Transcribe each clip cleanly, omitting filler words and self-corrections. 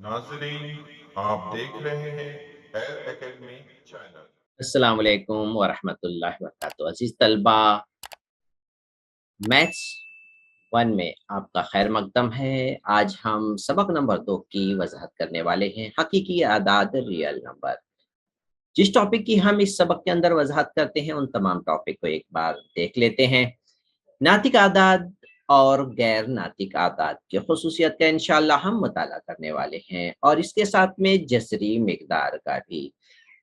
नाज़रीन, आप देख रहे हैं एयर एकेडमी चैनल। अस्सलाम वालेकुम वरहमतुल्लाहि वबरकातुहू। अजीज तलबा, मैथ्स 1 में आपका खैर मकदम है। आज हम सबक नंबर 2 की वजाहत करने वाले हैं, हकीकी आदाद रियल नंबर। जिस टॉपिक की हम इस सबक के अंदर वजाहत करते हैं उन तमाम टॉपिक को एक बार देख लेते हैं। नातिक आदाद और गैर नातिक आदाद की खसूसियत का इंशाअल्लाह हम मुताला करने वाले हैं, और इसके साथ में जज़री मिक़दार का भी।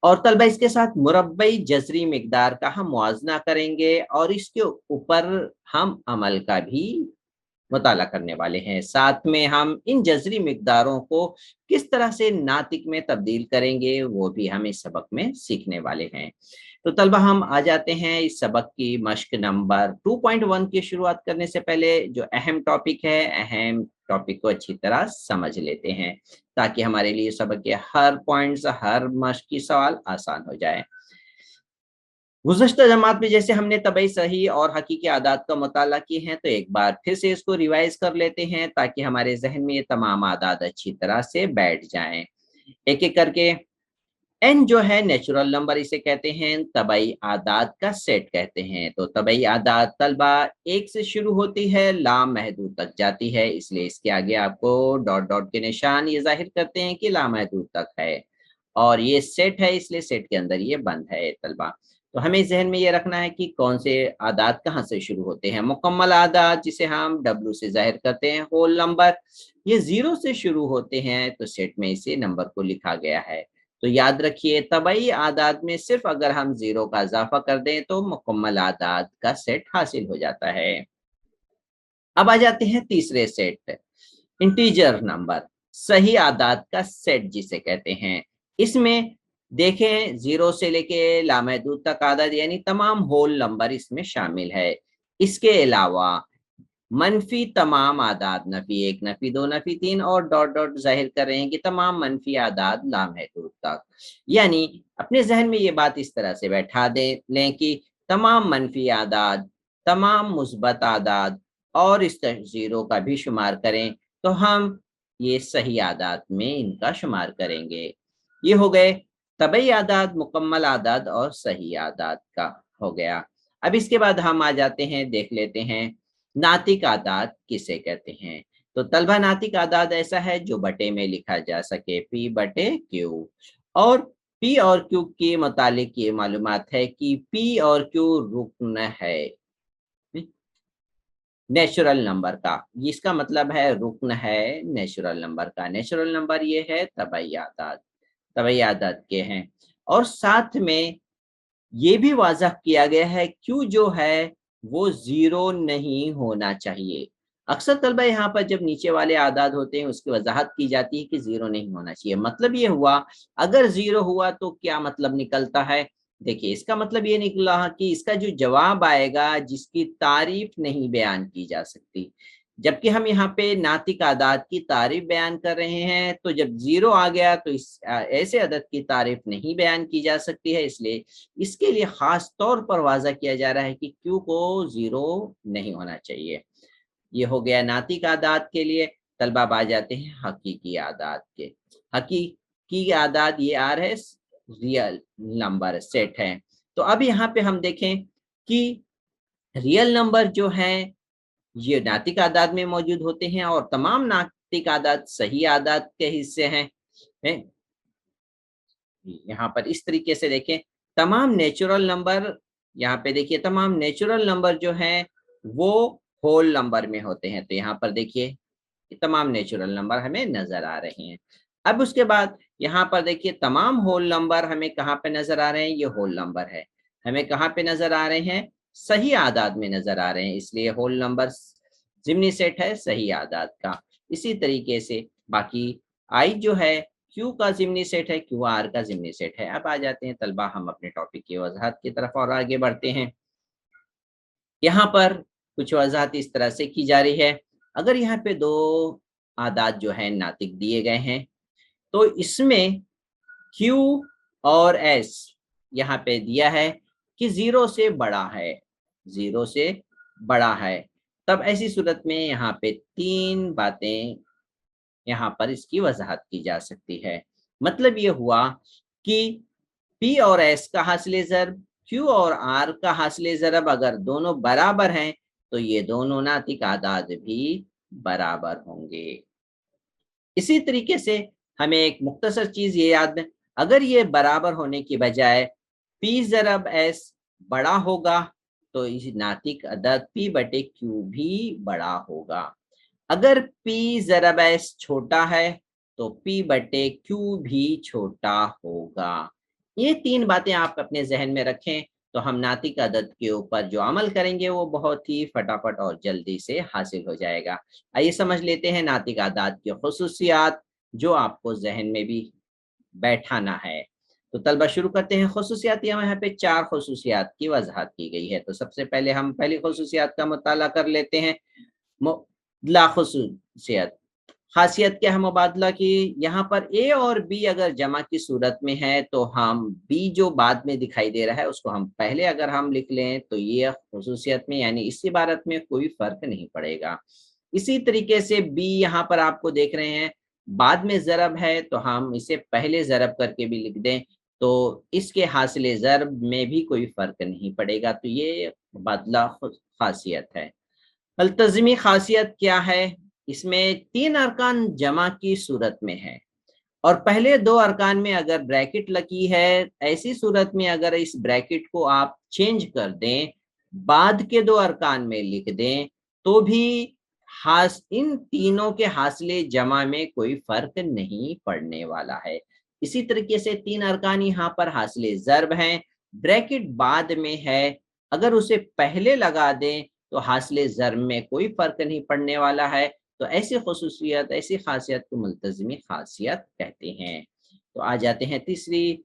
और तलबा, इसके साथ मुरब्बई जज़री मिक़दार का हम मुआज़ना करेंगे और इसके ऊपर हम अमल का भी मुताला करने वाले हैं। साथ में हम इन जज़री मिक़दारों को किस तरह से नातिक में तब्दील करेंगे वो भी हम इस सबक में सीखने वाले हैं। तो तलबा, हम आ जाते हैं इस सबक की मश्क नंबर 2.1 की शुरुआत करने से पहले जो अहम टॉपिक है, अहम टॉपिक को अच्छी तरह समझ लेते हैं ताकि हमारे लिए सबक के हर पॉइंट्स, हर मश्क की सवाल आसान हो जाए। गुज़श्ता जमात में जैसे हमने तबई सही और हकीकी आदात का मुताला किए हैं, तो एक बार फिर से इसको रिवाइज कर लेते हैं ताकि हमारे जहन में ये तमाम आदात अच्छी तरह से बैठ जाएं। एक एक करके। एन जो है नेचुरल नंबर इसे कहते हैं, तबई आदात का सेट कहते हैं। तो तबई आदात तलबा एक से शुरू होती है, लामहदूद तक जाती है, इसलिए इसके आगे आपको डॉट डॉट के निशान ये जाहिर करते हैं कि लामहदूद तक है। और ये सेट है, इसलिए सेट के अंदर ये बंद है तलबा। तो हमें जहन में ये रखना है कि कौन से आदात कहाँ से शुरू होते हैं। मुकम्मल आदात जिसे हम डब्लू से जाहिर करते हैं, होल नंबर, ये 0 से शुरू होते हैं, तो सेट में इसे नंबर को लिखा गया है। तो याद रखिए, तबई आदात में सिर्फ अगर हम 0 का इजाफा कर दें तो मुकम्मल आदात का सेट हासिल हो जाता है। अब आ जाते हैं तीसरे सेट, इंटीजर नंबर, सही आदात का सेट जिसे कहते हैं। इसमें देखें 0 से लेके लामहदूद तक आदाद यानी तमाम होल नंबर इसमें शामिल है। इसके अलावा मनफी तमाम आदाद, नफी 1, नफी 2, नफी 3 और डॉट डॉट जाहिर कर रहे हैं कि तमाम मनफी आदाद लामहदूद तक। यानी अपने जहन में ये बात इस तरह से बैठा दे लें कि तमाम मनफी आदाद, तमाम मुस्बत आदाद और इस तरह 0 का भी शुमार करें तो हम ये सही आदाद में इनका शुमार करेंगे। ये हो गए तबई आदाद, मुकम्मल आदाद और सही आदाद का हो गया। अब इसके बाद हम आ जाते हैं, देख लेते हैं नातिक आदाद किसे कहते हैं। तो तलबा, नातिक आदाद ऐसा है जो बटे में लिखा जा सके, पी बटे क्यू। और पी और क्यू के मुतालिक ये मालूमात है कि पी और क्यू रुक्न है नेचुरल नंबर का। इसका मतलब है रुक्न है नेचुरल नंबर का। नेचुरल नंबर ये है तबई आदाद, तबई आदाद के हैं। और साथ में ये भी वाज़ह किया गया है क्यू जो है वो 0 नहीं होना चाहिए। अक्सर तलबा यहाँ पर जब नीचे वाले आदाद होते हैं उसकी वजाहत की जाती है कि 0 नहीं होना चाहिए। मतलब ये हुआ, अगर 0 हुआ तो क्या मतलब निकलता है। देखिए, इसका मतलब ये निकला कि इसका जो जवाब आएगा जिसकी तारीफ नहीं बयान की जा सकती। जबकि हम यहाँ पे नातिक आदाद की तारीफ बयान कर रहे हैं, तो जब 0 आ गया तो इस ऐसे अदद की तारीफ नहीं बयान की जा सकती है। इसलिए इसके लिए खास तौर पर वाज़ा किया जा रहा है कि क्यू को 0 नहीं होना चाहिए। ये हो गया नातिक आदाद के लिए। तलबा आ जाते हैं हकीकी आदाद के। हकीकी आदाद ये आ रहे रियल नंबर सेट है। तो अब यहाँ पे हम देखें कि रियल नंबर जो हैं ये नातिक आदाद में मौजूद होते हैं और तमाम नातिक आदाद सही आदाद के हिस्से हैं। यहाँ पर इस तरीके से देखें, तमाम नेचुरल नंबर, यहाँ पे देखिए तमाम नेचुरल नंबर जो हैं वो होल नंबर में होते हैं। तो यहाँ पर देखिए तमाम नेचुरल नंबर हमें नजर आ रहे हैं। अब उसके बाद यहाँ पर देखिए तमाम होल नंबर हमें कहाँ पे नजर आ रहे हैं, ये होल नंबर है। हमें कहाँ पे नजर आ रहे हैं, सही आदाद में नजर आ रहे हैं, इसलिए होल नंबर जिमनी सेट है सही आदाद का। इसी तरीके से बाकी आई जो है क्यू का जिमनी सेट है, क्यू आर का जिमनी सेट है। अब आ जाते हैं तलबा हम अपने टॉपिक की वजाहत की तरफ और आगे बढ़ते हैं। यहाँ पर कुछ वजाहत इस तरह से की जा रही है, अगर यहाँ पे दो आदाद जो है नातिक दिए गए हैं तो इसमें Q और S यहाँ पे दिया है कि 0 से बड़ा है, 0 से बड़ा है। तब ऐसी सूरत में यहाँ पे 3 बातें यहाँ पर इसकी वजाहत की जा सकती है। मतलब ये हुआ कि P और S का हासिल ज़र्ब, Q और R का हासिल ज़र्ब अगर दोनों बराबर हैं तो ये दोनों नातिक आदाद भी बराबर होंगे। इसी तरीके से हमें एक मुख्तसर चीज ये याद है, अगर ये बराबर होने की बजाय P ज़रब S बड़ा होगा तो इस नातिक अदद P बटे Q भी बड़ा होगा। अगर P ज़रब S छोटा है तो P बटे Q भी छोटा होगा। ये तीन बातें आप अपने जहन में रखें तो हम नातिक अदद के ऊपर जो अमल करेंगे वो बहुत ही फटाफट और जल्दी से हासिल हो जाएगा। आइए समझ लेते हैं नातिक आदाद की खुसूसियात जो आपको जहन में भी बैठाना है। तो तलबा शुरू करते हैं। खुसूसियात यहाँ पे 4 खुसूसियात की वजाहत की गई है। तो सबसे पहले हम पहली खुसूसियात का मुताला कर लेते हैं। मुबदला खुसूसियत, खासियत क्या है मुबादला की, यहाँ पर ए और बी अगर जमा की सूरत में है तो हम बी जो बाद में दिखाई दे रहा है उसको हम पहले अगर हम लिख लें तो ये खुसूसियत में यानी इस इबारत में कोई फर्क नहीं पड़ेगा। इसी तरीके से बी यहाँ पर आपको देख रहे हैं बाद में ज़रब है तो हम इसे पहले ज़रब करके भी लिख दें तो इसके हासिल ज़रब में भी कोई फर्क नहीं पड़ेगा। तो ये मुबादला खासियत है। मुल्तज़िमी खासियत क्या है, इसमें 3 अरकान जमा की सूरत में है और पहले 2 अरकान में अगर ब्रैकेट लगी है, ऐसी सूरत में अगर इस ब्रैकेट को आप चेंज कर दें, बाद के 2 अरकान में लिख दें तो भी इन तीनों के हासिले जमा में कोई फर्क नहीं पड़ने वाला है। इसी तरीके से 3 अरकान यहाँ पर हासिले ज़र्ब हैं, ब्रैकेट बाद में है, अगर उसे पहले लगा दें तो हासिले ज़र्ब में कोई फर्क नहीं पड़ने वाला है। तो ऐसी खुसूसियत, ऐसी खासियत को मुल्तज़िमी खासियत कहते हैं। तो आ जाते हैं तीसरी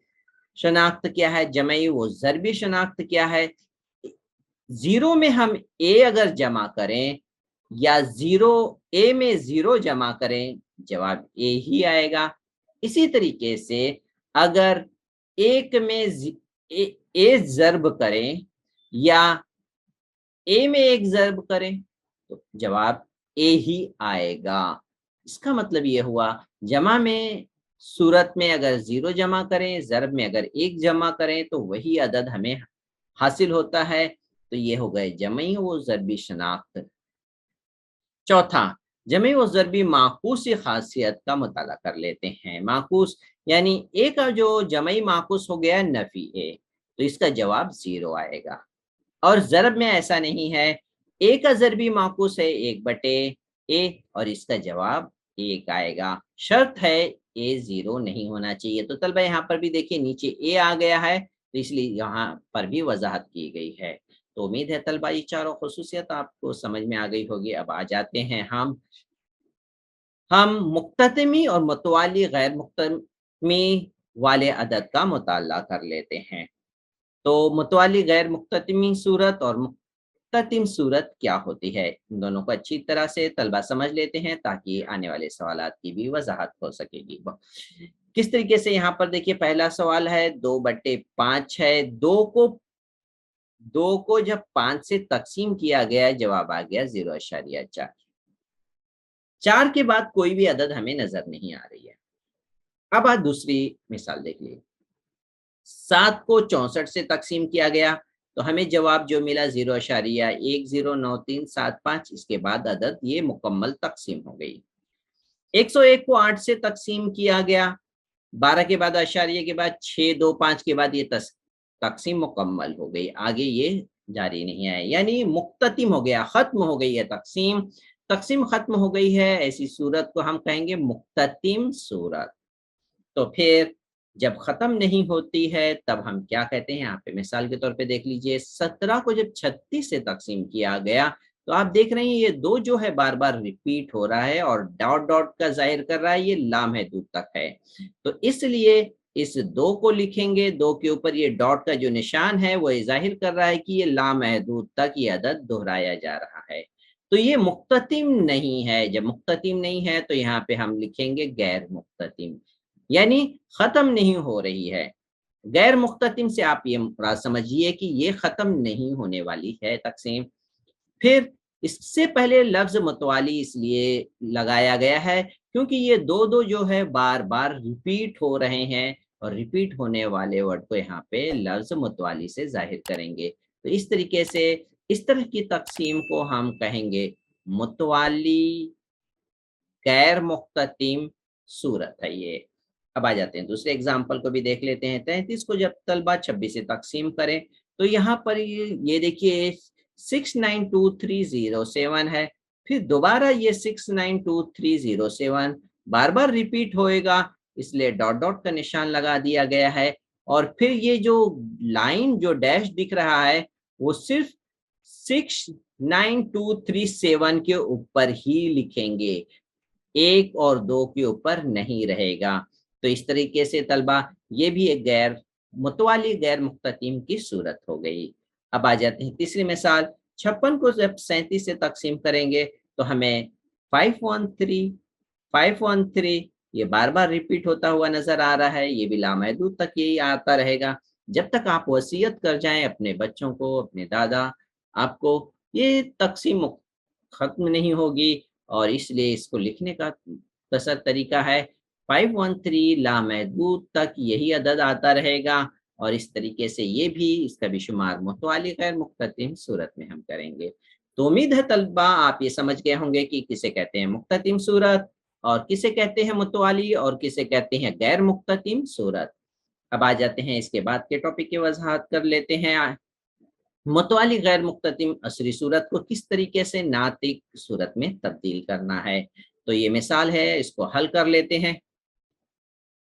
शनाख्त क्या है, जमई व ज़रबी शनाख्त क्या है। ज़ीरो में हम ए अगर जमा करें या ए में 0 जमा करें, जवाब ए ही आएगा। इसी तरीके से अगर एक में ए ज़र्ब करें या ए में 1 ज़र्ब करें तो जवाब ए ही आएगा। इसका मतलब ये हुआ जमा में सूरत में अगर 0 जमा करें, ज़र्ब में अगर 1 जमा करें तो वही अदद हमें हासिल होता है। तो ये हो गए जमई व ज़रबी शनाख्त। चौथा, जमे व ज़रबी माकूसी खासियत का मुताला कर लेते हैं। माकूस यानी ए का जो जमई माकूस हो गया नफी ए, तो इसका जवाब 0 आएगा। और ज़रब में ऐसा नहीं है, ए का ज़रबी माकूस है 1 बटे ए और इसका जवाब 1 आएगा। शर्त है ए 0 नहीं होना चाहिए। तो तलबा यहाँ पर भी देखिए नीचे ए आ गया है तो इसलिए यहाँ पर भी वजाहत की गई है। तो उम्मीद है तलबा ये चारों खुसूसियत आपको समझ में आ गई होगी। अब आ जाते हैं हम मुक्ततमी और मुतवाली गैर मुक्ततमी वाले अदद का मुताला कर लेते हैं। तो मुतवाली गैर मुक्ततमी सूरत और मुक्ततिम सूरत क्या होती है, इन दोनों को अच्छी तरह से तलबा समझ लेते हैं ताकि आने वाले सवालात की भी वजाहत हो सकेगी। किस तरीके से यहाँ पर देखिए पहला सवाल है 2/5 है, 2 को जब 5 से तकसीम किया गया जवाब आ गया 0.4। 4 के बाद कोई भी अदद हमें नजर नहीं आ रही है। अब आज दूसरी मिसाल देख लीजिए। 7 को 64 से तकसीम किया गया तो हमें जवाब जो मिला 0.109375। इसके बाद अदद ये मुकम्मल तकसीम हो गई। 101 को 8 से तकसीम किया गया, 12 के बाद अशारिये के बाद 6, 2, 5 के बाद ये तकसीम मुकम्मल हो गई, आगे ये जारी नहीं है, यानी मुक्ततिम हो गया, खत्म हो गई है तकसीम। तकसीम खत्म हो गई है, ऐसी सूरत को हम कहेंगे मुक्ततिम सूरत। तो फिर जब खत्म नहीं होती है तब हम क्या कहते हैं, यहाँ पे मिसाल के तौर पे देख लीजिए 17 को जब 36 से तकसीम किया गया तो आप देख रहे हैं ये 2 जो है बार बार रिपीट हो रहा है और डॉट डॉट का जाहिर कर रहा है ये लामहदूद तक है। तो इसलिए इस 2 को लिखेंगे, 2 के ऊपर ये डॉट का जो निशान है वो जाहिर कर रहा है कि ये लामहदूद तक ये अदद दोहराया जा रहा है। तो ये मुक्ततिम नहीं है। जब मुक्ततिम नहीं है तो यहाँ पे हम लिखेंगे गैर मुक्ततिम, यानी खत्म नहीं हो रही है। गैर मुख्ततिम से आप ये मुराद समझिए कि ये खत्म नहीं होने वाली है तकसीम। फिर इससे पहले लफ्ज मुतवाली इसलिए लगाया गया है क्योंकि ये दो दो जो है बार बार रिपीट हो रहे हैं और रिपीट होने वाले वर्ड को यहाँ पे लफ्ज मुतवाली से जाहिर करेंगे। तो इस तरीके से इस तरह की तकसीम को हम कहेंगे मुतवाली गैर मुख्ततिम सूरत है ये। अब आ जाते हैं दूसरे एग्जाम्पल को भी देख लेते हैं। 33 को जब तलबा 26 से तकसीम करें तो यहाँ पर ये देखिए 692307 है, फिर दोबारा ये 692307 बार बार रिपीट होएगा, इसलिए डॉट डॉट का निशान लगा दिया गया है। और फिर ये जो लाइन जो डैश दिख रहा है वो सिर्फ 69237 के ऊपर ही लिखेंगे, एक और दो के ऊपर नहीं रहेगा। तो इस तरीके से तलबा ये भी एक गैर मुतवाली गैर मुख्ततीम की सूरत हो गई। अब आ जाते हैं तीसरी मिसाल। 56 को जब 37 से तकसीम करेंगे तो हमें 513 ये बार बार रिपीट होता हुआ नजर आ रहा है, ये भी लामहदूद तक यही आता रहेगा जब तक आप वसीयत कर जाएं अपने बच्चों को, अपने दादा, आपको ये तकसीम खत्म नहीं होगी। और इसलिए इसको लिखने का कसर तरीका है 513 लामहदूद तक यही अदद आता रहेगा। और इस तरीके से ये भी इसका भी शुमार मुतवाली गैर मुख्ततिम सूरत में हम करेंगे। तो उम्मीद है तलबा आप ये समझ गए होंगे कि किसे कहते हैं मुख्ततिम सूरत और किसे कहते हैं मुतवाली और किसे कहते हैं गैर मुख्ततिम सूरत। अब आ जाते हैं इसके बाद के टॉपिक की वजाहत कर लेते हैं। मुतवाली गैर मुख्ततिम असरी सूरत को किस तरीके से नातिक सूरत में तब्दील करना है। तो ये मिसाल है, इसको हल कर लेते हैं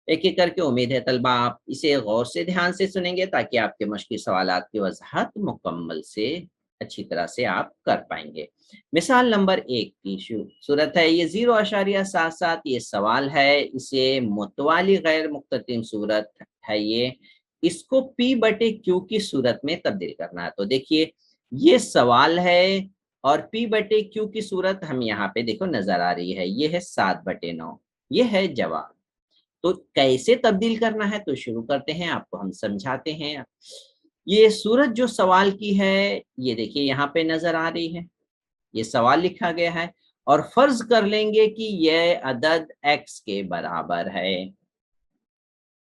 एक एक करके। उम्मीद है तलबा आप इसे गौर से ध्यान से सुनेंगे ताकि आपके मुश्किल सवालात की वजाहत मुकम्मल से अच्छी तरह से आप कर पाएंगे। मिसाल नंबर 1 की सूरत है, ये 0.77 ये सवाल है, इसे मुतवाली गैर मुख्ततिम सूरत है ये, इसको P बटे Q की सूरत में तब्दील करना है। तो देखिए ये सवाल है और P बटे Q की सूरत हम यहाँ पे देखो नजर आ रही है, ये है 7/9, ये है जवाब। तो कैसे तब्दील करना है तो शुरू करते हैं, आपको हम समझाते हैं। ये सूरत जो सवाल की है ये देखिए यहाँ पे नजर आ रही है, ये सवाल लिखा गया है और फर्ज कर लेंगे कि यह अदद x के बराबर है।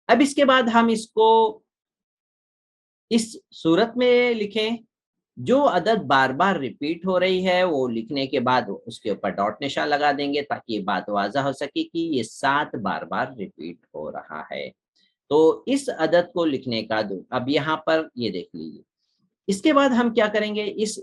अब इसके बाद हम इसको इस सूरत में लिखें, जो अदद बार बार रिपीट हो रही है वो लिखने के बाद उसके ऊपर डॉट निशान लगा देंगे ताकि ये बात वाज़ह हो सके कि ये 7 बार बार रिपीट हो रहा है। तो इस अदद को लिखने का दो, अब यहाँ पर ये देख लीजिए। इसके बाद हम क्या करेंगे, इस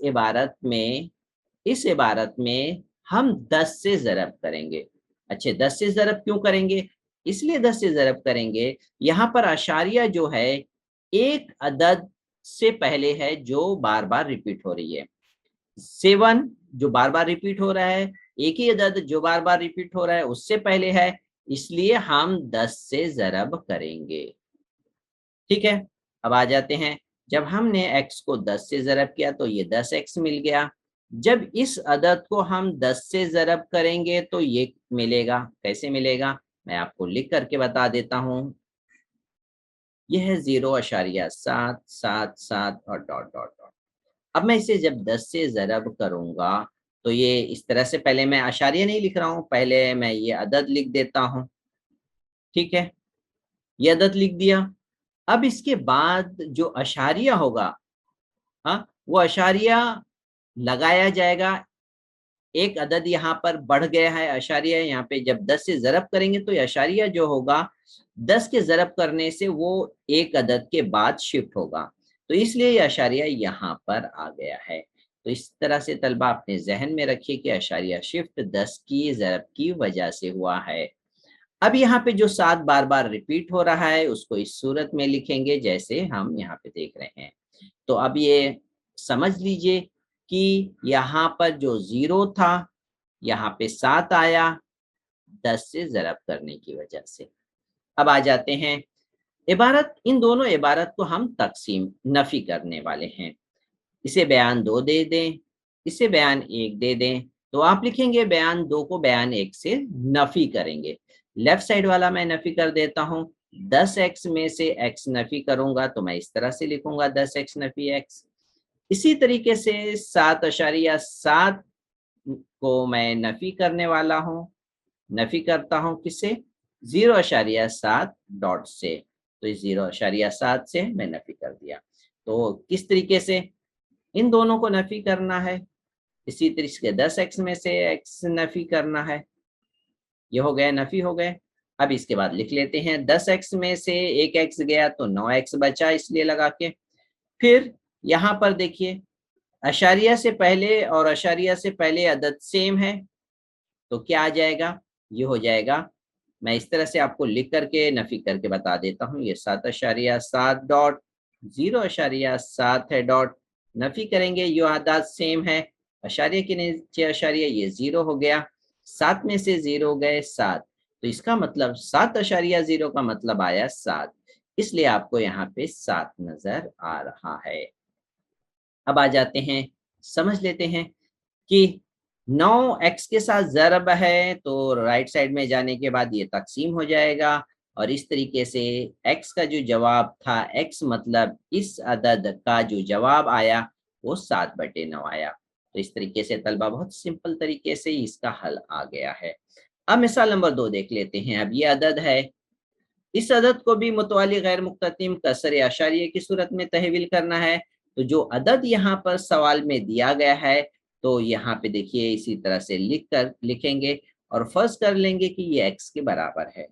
इबारत में हम 10 से ज़रब करेंगे। अच्छे 10 से ज़रब क्यों करेंगे, इसलिए 10 से ज़रब करेंगे, यहाँ पर अशारिया जो है एक अदद से पहले है जो बार बार रिपीट हो रही है। 7 जो बार बार रिपीट हो रहा है, एक ही अदद जो बार बार रिपीट हो रहा है उससे पहले है, इसलिए हम 10 से ज़रब करेंगे। ठीक है, अब आ जाते हैं, जब हमने x को 10 से ज़रब किया तो ये 10x मिल गया। जब इस अदद को हम 10 से ज़रब करेंगे तो ये मिलेगा, कैसे मिलेगा मैं आपको लिख करके बता देता हूँ। यह है 0.777 और डॉट डॉट डॉट। अब मैं इसे जब 10 से ज़रब करूंगा तो ये इस तरह से, पहले मैं अशारिया नहीं लिख रहा हूँ, पहले मैं ये अदद लिख देता हूँ। ठीक है, ये अदद लिख दिया। अब इसके बाद जो अशारिया होगा, हाँ, वो अशारिया लगाया जाएगा। एक अदद यहाँ पर बढ़ गया है अशारिया, यहाँ पे जब 10 से ज़रब करेंगे तो अशारिया जो होगा 10 के ज़रब करने से वो एक अदद के बाद शिफ्ट होगा, तो इसलिए ये अशारिया यहाँ पर आ गया है। तो इस तरह से तलबा अपने जहन में रखिए कि अशारिया शिफ्ट 10 की ज़रब की वजह से हुआ है। अब यहाँ पे जो 7 बार बार रिपीट हो रहा है उसको इस सूरत में लिखेंगे जैसे हम यहाँ पे देख रहे हैं। तो अब ये समझ लीजिए कि यहाँ पर जो 0 था, यहाँ पे 7 आया 10 से ज़रब करने की वजह से। अब आ जाते हैं इबारत, इन दोनों इबारत को हम तकसीम नफ़ी करने वाले हैं। इसे बयान 2 दे दें, इसे बयान 1 दे दें, तो आप लिखेंगे बयान 2 को बयान 1 से नफ़ी करेंगे। लेफ्ट साइड वाला मैं नफ़ी कर देता हूँ, 10x में से x नफ़ी करूंगा तो मैं इस तरह से लिखूंगा 10x नफ़ी x। इसी तरीके से 7.7 को मैं नफ़ी करने वाला हूँ, नफी करता हूं किससे? 0.7 डॉट से। तो इस 0.7 से मैं नफी कर दिया। तो किस तरीके से इन दोनों को नफी करना है? इसी तरीके से 10x में से x नफी करना है। ये हो गया, नफी हो गए। अब इसके बाद लिख लेते हैं 10x में से एक x गया तो 9x बचा, इसलिए लगा के। फिर यहाँ पर देखिए अशारिया से पहले और अशारिया से पहले अदद सेम है, तो क्या आ जाएगा? ये हो जाएगा, मैं इस तरह से आपको लिख करके नफी करके बता देता हूँ। ये 7.7 डॉट 0.7 है डॉट, नफी करेंगे ये आदाद सेम है, अशारिया के नीचे अशारिया, ये 0 हो गया, 7 में से 0 गए 7, तो इसका मतलब 7.0 का मतलब आया 7, इसलिए आपको यहाँ पे 7 नजर आ रहा है। अब आ जाते हैं, समझ लेते हैं कि 9x के साथ ज़रब है तो राइट साइड में जाने के बाद ये तकसीम हो जाएगा, और इस तरीके से x का जो जवाब था, x मतलब इस अदद का जो जवाब आया वो 7/9 आया। तो इस तरीके से तलबा बहुत सिंपल तरीके से इसका हल आ गया है। अब मिसाल नंबर 2 देख लेते हैं। अब ये अदद है, इस अदद को भी मुतवाली गैर मुक्ततिम कसर या अशारिये की सूरत में तहवील करना है। तो जो अदद यहाँ पर सवाल में दिया गया है, तो यहाँ पे देखिए इसी तरह से लिखेंगे और फर्ज कर लेंगे कि ये x के बराबर है।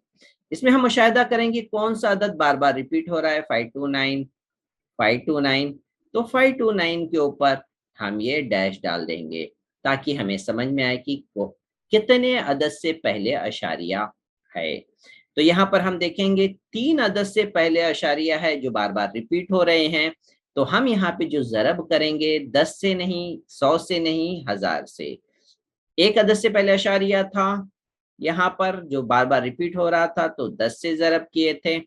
इसमें हम मुशाहिदा करेंगे कौन सा अदद बार बार रिपीट हो रहा है, 529 529। तो 529 के ऊपर हम ये डैश डाल देंगे ताकि हमें समझ में आए कि कितने अदद से पहले अशारिया है। तो यहाँ पर हम देखेंगे 3 अदद से पहले अशारिया है जो बार बार रिपीट हो रहे हैं। तो हम यहाँ पे जो ज़रब करेंगे 10 से नहीं, 100 से नहीं, 1000 से। एक अदद से पहले अशारिया था यहाँ पर जो बार बार रिपीट हो रहा था, तो 10 से ज़रब किए थे।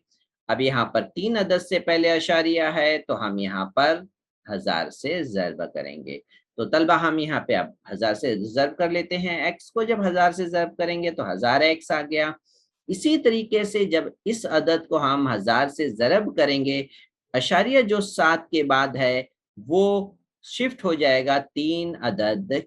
अब यहाँ पर 3 अदद से पहले अशारिया है तो हम यहाँ पर 1000 से ज़रब करेंगे। तो तलबा हम यहाँ पे अब 1000 से ज़रब कर लेते हैं। x को जब 1000 से ज़रब करेंगे तो 1000x आ गया। इसी तरीके से जब इस अदद को हम 1000 से ज़रब करेंगे, अशारिया जो 7 के बाद है वो शिफ्ट हो जाएगा 3 अदद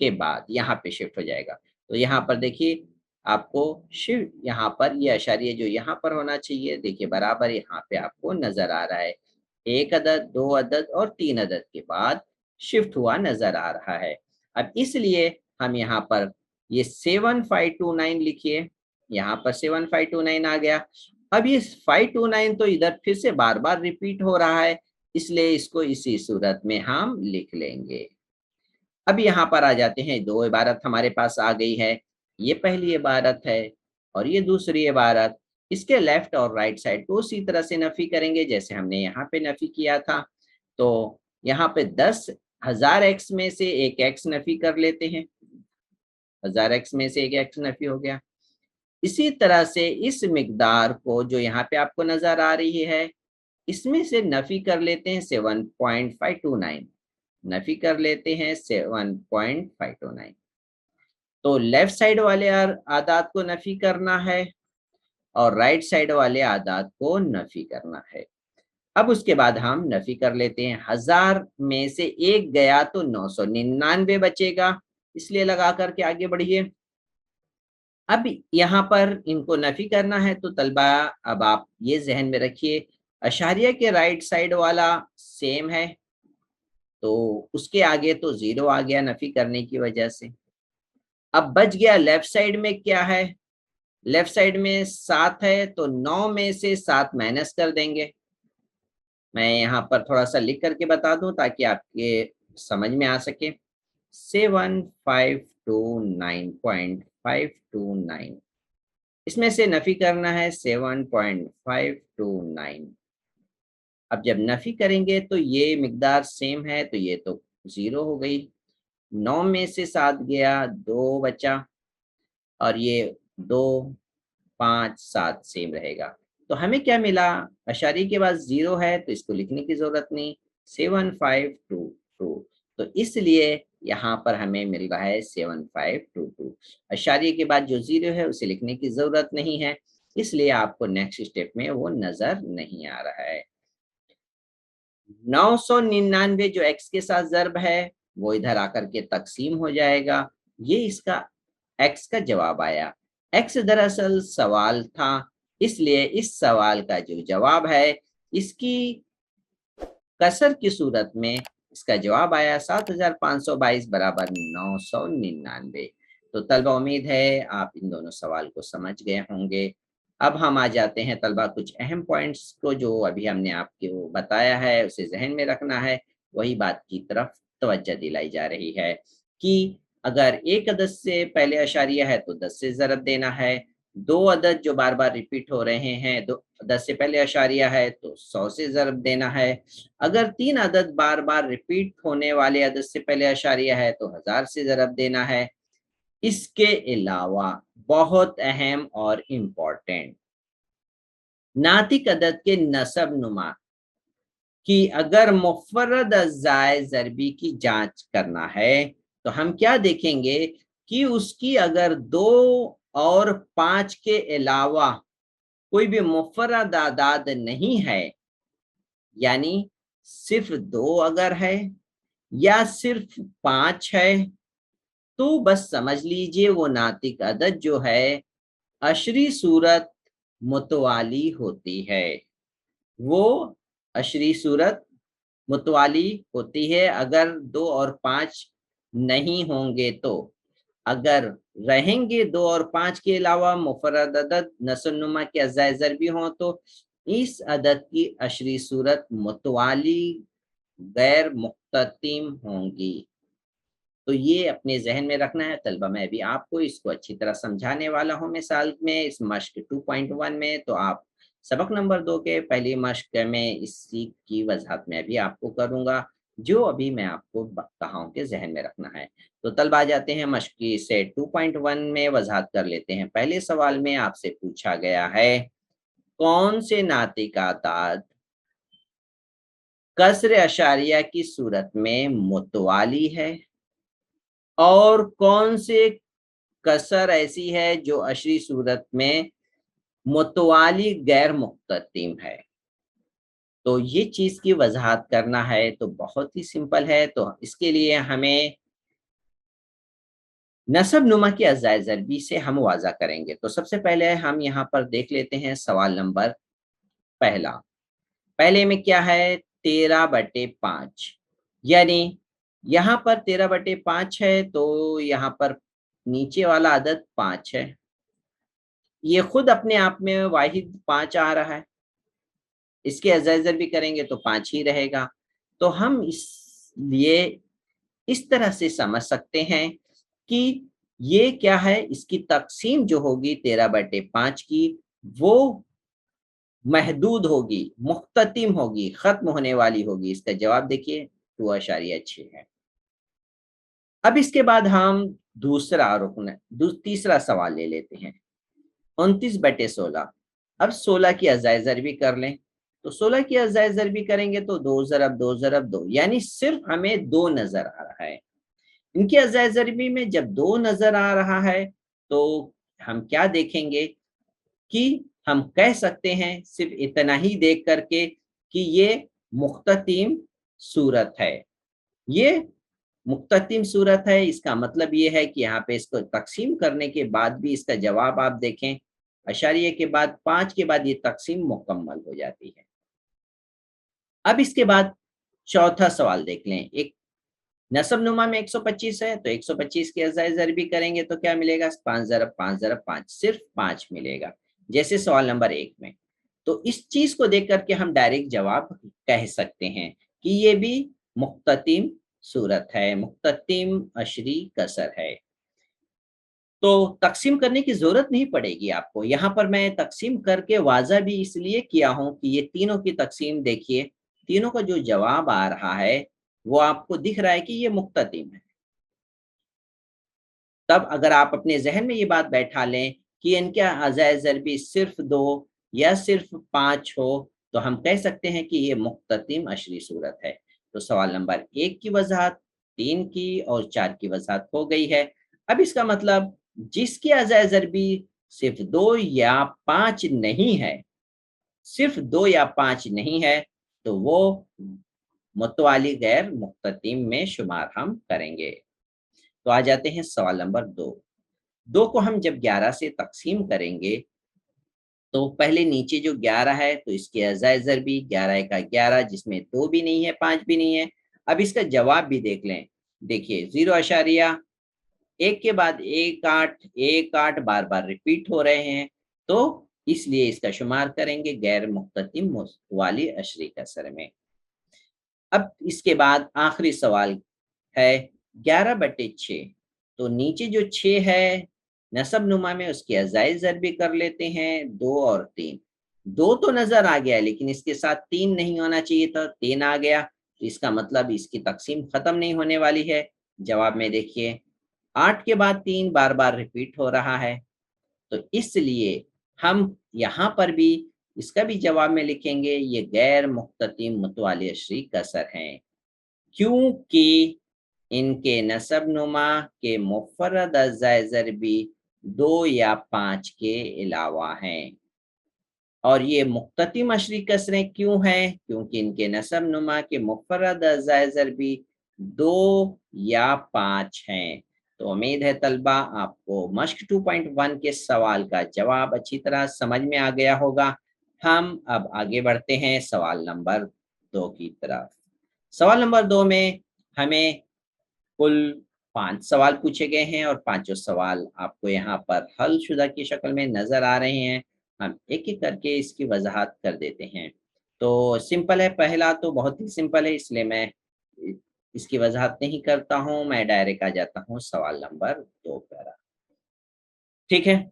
के बाद, यहाँ पे शिफ्ट हो जाएगा। तो यहाँ पर देखिए आपको शिफ्ट, यहाँ पर ये अशारिया जो यहाँ पर होना चाहिए, देखिए बराबर यहाँ पे आपको नजर आ रहा है। 1 अदद, 2 अदद और 3 अदद के बाद शिफ्ट हुआ नजर आ रहा है। अब इसलिए हम यहाँ पर ये 7529 लिखिए, यहाँ पर 7529 आ गया। अब ये 529 तो इधर फिर से बार बार रिपीट हो रहा है, इसलिए इसको इसी सूरत में हम लिख लेंगे। अब यहाँ पर आ जाते हैं, 2 इबारत हमारे पास आ गई है। ये पहली इबारत है और ये दूसरी इबारत। इसके लेफ्ट और राइट साइड को उसी तरह से नफी करेंगे जैसे हमने यहाँ पे नफी किया था। तो यहाँ पे 10,000x में से एक x नफी कर लेते हैं, 1000x में से एक x नफी हो गया। इसी तरह से इस मिकदार को जो यहाँ पे आपको नजर आ रही है, इसमें से नफी कर लेते हैं 7.529, नफी कर लेते हैं 7.529। तो लेफ्ट साइड वाले आदात को नफी करना है और राइट साइड वाले आदात को नफी करना है। अब उसके बाद हम नफी कर लेते हैं, 1000 में से एक गया तो 999 बचेगा, इसलिए लगा करके आगे बढ़िए। अब यहाँ पर इनको नफी करना है तो तलबा अब आप ये जहन में रखिए, अशारिया के राइट साइड वाला सेम है तो उसके आगे तो 0 आ गया नफी करने की वजह से। अब बच गया लेफ्ट साइड में क्या है, लेफ्ट साइड में 7 है तो 9 में से 7 माइनस कर देंगे। मैं यहाँ पर थोड़ा सा लिख करके बता दूं ताकि आपके समझ में आ सके। 7529.529, इसमें से नफी करना है 7.529। अब जब नफी करेंगे तो ये मिकदार सेम है तो ये तो 0 हो गई, 9 में से 7 गया, 2 बचा, और ये 2 5 7 सेम रहेगा। तो हमें क्या मिला, अशारी के बाद 0 है तो इसको लिखने की जरूरत नहीं, 7522। तो इसलिए यहाँ पर हमें मिल रहा है 7522। अशारी के बाद जो 0 है उसे लिखने की जरूरत नहीं है, इसलिए आपको नेक्स्ट स्टेप में वो नजर नहीं आ रहा है। 999 जो x के साथ ज़र्ब है वो इधर आकर के तकसीम हो जाएगा, ये इसका x का जवाब आया। एक्स दरअसल सवाल था, इसलिए इस सवाल का जो जवाब है इसकी कसर की सूरत में इसका जवाब आया 7522 बराबर 999। तो तलबा उम्मीद है आप इन दोनों सवाल को समझ गए होंगे। अब हम आ जाते हैं तलबा कुछ अहम पॉइंट्स को जो अभी हमने आपको बताया है उसे जहन में रखना है। वही बात की तरफ तवज्जो दिलाई जा रही है कि अगर एक अदद से पहले अशारिया है तो 10 से ज़रब देना है, दो अदद जो बार बार रिपीट हो रहे हैं 10 से पहले अशारिया है तो 100 से ज़रब देना है। अगर तीन अदद बार बार रिपीट होने वाले अदद से पहले अशारिया है तो 1000 से ज़रब देना है। इसके अलावा बहुत अहम और इम्पोर्टेंट, नातिक अदद के नसब नुमा कि अगर मुफ़र्रद अज़्ज़ाए ज़रबी की जांच करना है तो हम क्या देखेंगे कि उसकी अगर 2 और 5 के अलावा कोई भी मुफ़र्रद आदाद नहीं है, यानी सिर्फ 2 अगर है या सिर्फ 5 है, तो बस समझ लीजिए वो नातिक अदद जो है अशरी सूरत मुतवाली होती है। वो अशरी सूरत मुतवाली होती है अगर 2 और 5 नहीं होंगे तो। अगर रहेंगे 2 और 5 के अलावा मुफर्रद अदद नस्ल-नुमा के अज़ाए ज़रबी हों तो इस अदद की अशरी सूरत मुतवाली गैर मुख्ततिम होंगी। तो ये अपने ज़हन में रखना है तलबा। मैं भी आपको इसको अच्छी तरह समझाने वाला हूँ मिसाल में इस मश्क 2.1 में। तो आप सबक नंबर 2 के पहली मश्क में इसी की वज़ाहत मैं भी आपको करूँगा, जो अभी मैं आपको कहा हूँ कि ज़हन में रखना है। तो तलबा आ जाते हैं मश्क की से 2.1 में वज़ाहत कर लेते हैं। पहले सवाल में आपसे पूछा गया है, कौन से नातिक आदाद कसर अशारिया की सूरत में मुतवाली है और कौन से कसर ऐसी है जो अशरी सूरत में मुतवाली गैर मुख्ततिम है। तो ये चीज़ की वज़ाहत करना है तो बहुत ही सिंपल है। तो इसके लिए हमें नसब नुमा की अज़ाए ज़रबी से हम वाज़ा करेंगे। तो सबसे पहले हम यहाँ पर देख लेते हैं सवाल नंबर पहला। पहले में क्या है 13/5, यानी यहाँ पर 13/5 है तो यहाँ पर नीचे वाला अदद 5 है। ये खुद अपने आप में वाहिद 5 आ रहा है, इसके अज़ाए ज़रबी करेंगे तो 5 ही रहेगा। तो हम इसलिए इस तरह से समझ सकते हैं कि ये क्या है, इसकी तक़सीम जो होगी 13/5 की वो महदूद होगी, मुख्ततिम होगी, ख़त्म होने वाली होगी। इसका जवाब देखिए 2.6 है। अब इसके बाद हम दूसरा रुकन तीसरा सवाल ले लेते हैं। 29/16। अब 16 की अज़ाए ज़रबी कर लें, तो 16 की अज़ाए ज़रबी करेंगे तो 2 ज़रब 2 ज़रब 2, यानी सिर्फ हमें 2 नज़र आ रहा है। इनकी अज़ाए ज़रबी में जब 2 नज़र आ रहा है, तो हम क्या देखेंगे कि हम कह सकते हैं सिर्फ इतना ही देख करके कि ये मुख्ततिम सूरत है। ये मुख्ततिम सूरत है, इसका मतलब ये है कि यहाँ पे इसको तक़सीम करने के बाद भी इसका जवाब आप देखें, अशारिये के बाद 5 के बाद ये तक़सीम मुकम्मल हो जाती है। अब इसके बाद चौथा सवाल देख लें। एक नसब नुमा में 125 है, तो 125 की अज़ाए ज़रबी करेंगे तो क्या मिलेगा? 5 ज़रब 5 ज़रब 5, सिर्फ 5 मिलेगा, जैसे सवाल नंबर 1 में। तो इस चीज़ को देख कर के हम डायरेक्ट जवाब कह सकते हैं कि ये भी मुख्ततिम सूरत है, मुख्ततिम अशरी कसर है। तो तक़सीम करने की ज़रूरत नहीं पड़ेगी आपको। यहाँ पर मैं तक़सीम करके वाज़ा भी इसलिए किया हूँ कि ये तीनों की तक़सीम देखिए, तीनों का जो जवाब आ रहा है, वो आपको दिख रहा है कि ये मुख्ततिम है। तब अगर आप अपने ज़हन में ये बात बैठा लें कि इनके अज़ाए ज़रबी सिर्फ़ 2 या सिर्फ़ 5 हो, तो हम कह सकते हैं कि ये मुख्ततिम अशरी सूरत है। तो सवाल नंबर 1 की वज़ाहत, 3 की और 4 की वज़ाहत हो गई है। अब इसका मतलब जिसकी अज़ाए ज़रबी सिर्फ़ 2 या 5 नहीं है, सिर्फ़ 2 या 5 नहीं है, तो वो मुतवाली गैर मुख्ततिम में शुमार हम करेंगे। तो आ जाते हैं सवाल नंबर 2। 2 को हम जब 11 से तकसीम करेंगे तो पहले नीचे जो 11 है तो इसके अज़ाए ज़रबी 11 का 11 जिसमें 2 भी नहीं है 5 भी नहीं है। अब इसका जवाब भी देख लें। देखिए 0.1 के बाद 1 8 बार-बार रिपीट हो रहे हैं, तो इसलिए इसका शुमार करेंगे गैर मुख्ततिम वाली अशरी कसर में। अब इसके बाद आखिरी सवाल है 11/6, तो नीचे जो 6 है नसब नुमा में उसकी अज़ाए ज़र भी कर लेते हैं 2 और 3। 2 तो नज़र आ गया लेकिन इसके साथ 3 नहीं होना चाहिए था, 3 आ गया, तो इसका मतलब इसकी तक़सीम ख़त्म नहीं होने वाली है। जवाब में देखिए 8 के बाद 3 बार-बार रिपीट हो रहा है, तो इसलिए हम यहाँ पर भी इसका भी जवाब में लिखेंगे ये गैर मुख्ततिम मुतवाली अशरी कसर हैं, क्योंकि इनके नसब नुमा के मुफ़र्रद अज़ाए ज़र भी 2 या 5 के अलावा हैं। और ये मुख्ततिम अशरी कसरें क्यों हैं? क्योंकि इनके नसब नुमा के मुफ़र्रद अज़ाए ज़र भी 2 या 5 हैं। तो उम्मीद है तलबा आपको मश्क 2.1 के सवाल का जवाब अच्छी तरह समझ में आ गया होगा। हम अब आगे बढ़ते हैं सवाल नंबर 2 की तरफ। सवाल नंबर 2 में हमें कुल 5 सवाल पूछे गए हैं और पाँचों सवाल आपको यहाँ पर हल-शुदा की शक्ल में नज़र आ रहे हैं। हम एक-एक करके इसकी वज़ाहत कर देते हैं। तो सिंपल है, पहला तो बहुत ही सिंपल है इसलिए मैं इ इसकी वज़ाहत नहीं करता हूँ, मैं डायरेक्ट आ जाता हूँ सवाल नंबर 2 पर। ठीक है?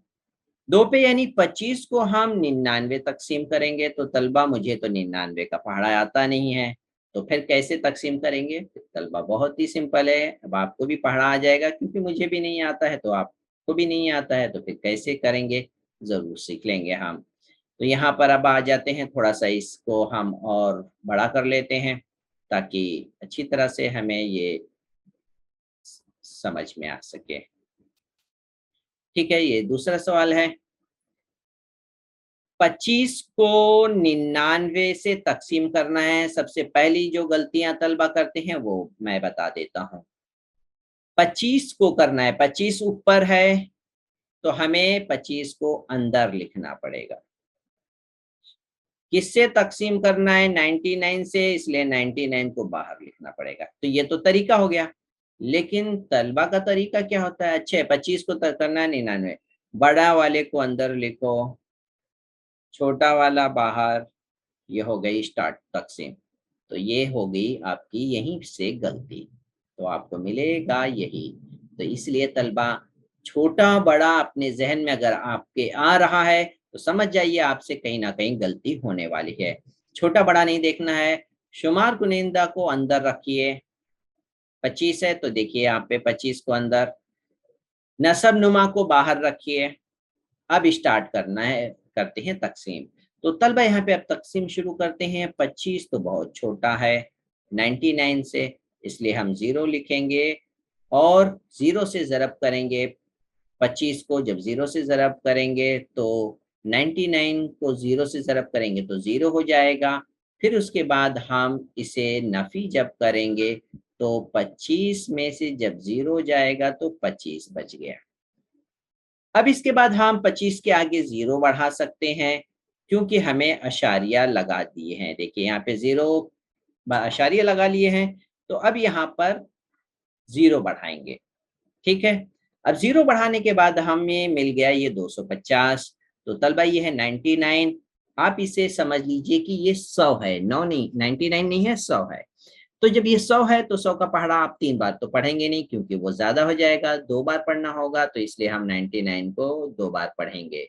2 पे यानी 25 को हम 99 तक़सीम करेंगे, तो तलबा मुझे तो 99 का पहाड़ा आता नहीं है, तो फिर कैसे तक़सीम करेंगे? तलबा बहुत ही सिंपल है, अब आपको भी पहाड़ा आ जाएगा क्योंकि मुझे भी नहीं आता है, तो आपको भी नहीं आता है, तो फिर कैसे करेंगे? ज़रूर सीख लेंगे हम। तो यहाँ पर अब आ जाते हैं, थोड़ा-सा इसको हम और बड़ा कर लेते हैं, ताकि अच्छी तरह से हमें ये समझ में आ सके। ठीक है, ये दूसरा सवाल है। 25 को 99 से तक़सीम करना है, सबसे पहली जो गलतियाँ तलबा करते हैं वो मैं बता देता हूँ। 25 को करना है, 25 ऊपर है, तो हमें 25 को अंदर लिखना पड़ेगा। किससे तक़सीम करना है? 99 से, इसलिए 99 को बाहर लिखना पड़ेगा। तो ये तो तरीका हो गया, लेकिन तलबा का तरीका क्या होता है? अच्छा 25 को करना है 99, बड़ा वाले को अंदर लिखो, छोटा वाला बाहर, ये हो गई स्टार्ट तक़सीम। तो ये हो गई आपकी यहीं से गलती, तो आपको मिलेगा यही। तो इसलिए तलबा छोटा-बड़ा अपने ज़हन में अगर आपके आ रहा है, तो समझ जाइए आपसे कहीं न कहीं गलती होने वाली है। छोटा-बड़ा नहीं देखना है, शुमार कुनिंदा को अंदर रखिए, 25 है तो देखिए यहाँ पे 25 को अंदर, नसब नुमा को बाहर रखिए। अब स्टार्ट करना है, करते हैं तक़सीम। तो तलबा यहाँ पे अब तक़सीम शुरू करते हैं। 25 तो बहुत छोटा है 99 से, इसलिए हम 0 लिखेंगे और 0 से ज़रब करेंगे 25 को। जब 0 से ज़रब करेंगे तो 99 को 0 से ज़रब करेंगे तो 0 हो जाएगा। फिर उसके बाद हम इसे नफ़ी जब करेंगे तो 25 में से जब 0 जाएगा तो 25 बच गया। अब इसके बाद हम 25 के आगे 0 बढ़ा सकते हैं, क्योंकि हमें अशारिया लगा दिए हैं। देखिए यहाँ पे 0 अशारिया लगा लिए हैं, तो अब यहाँ पर 0 बढ़ाएँगे, ठीक है? अब 0 बढ़ाने के बाद हमें मिल गया ये 250, तो तलबा ये है 99। आप इसे समझ लीजिए कि ये 100 है, 9 नहीं, 99 नहीं है, 100 है। तो जब ये 100 है तो 100 का पहाड़ा आप 3 बार तो पढ़ेंगे नहीं क्योंकि वो ज़्यादा हो जाएगा, 2 बार पढ़ना होगा, तो इसलिए हम 99 को 2 बार पढ़ेंगे।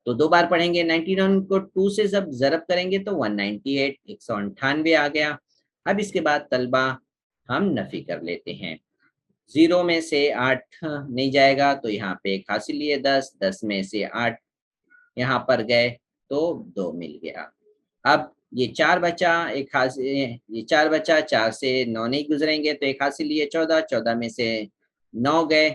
तो 2 बार पढ़ेंगे, 99 को 2 से जब ज़रब करेंगे तो 198 198 आ गया। अब इसके बाद तलबा हम नफ़ी कर लेते हैं। 0 में से 8 नहीं जाएगा तो यहाँ पे 1 हासिल लिए 10, 10 में से 8 यहाँ पर गए तो 2 मिल गया। अब ये 4 बचा, 1 हासिल, ये 4 बचा, 4 से 9 नहीं गुज़रेंगे तो 1 हासिल लिए 14, 14 में से 9 गए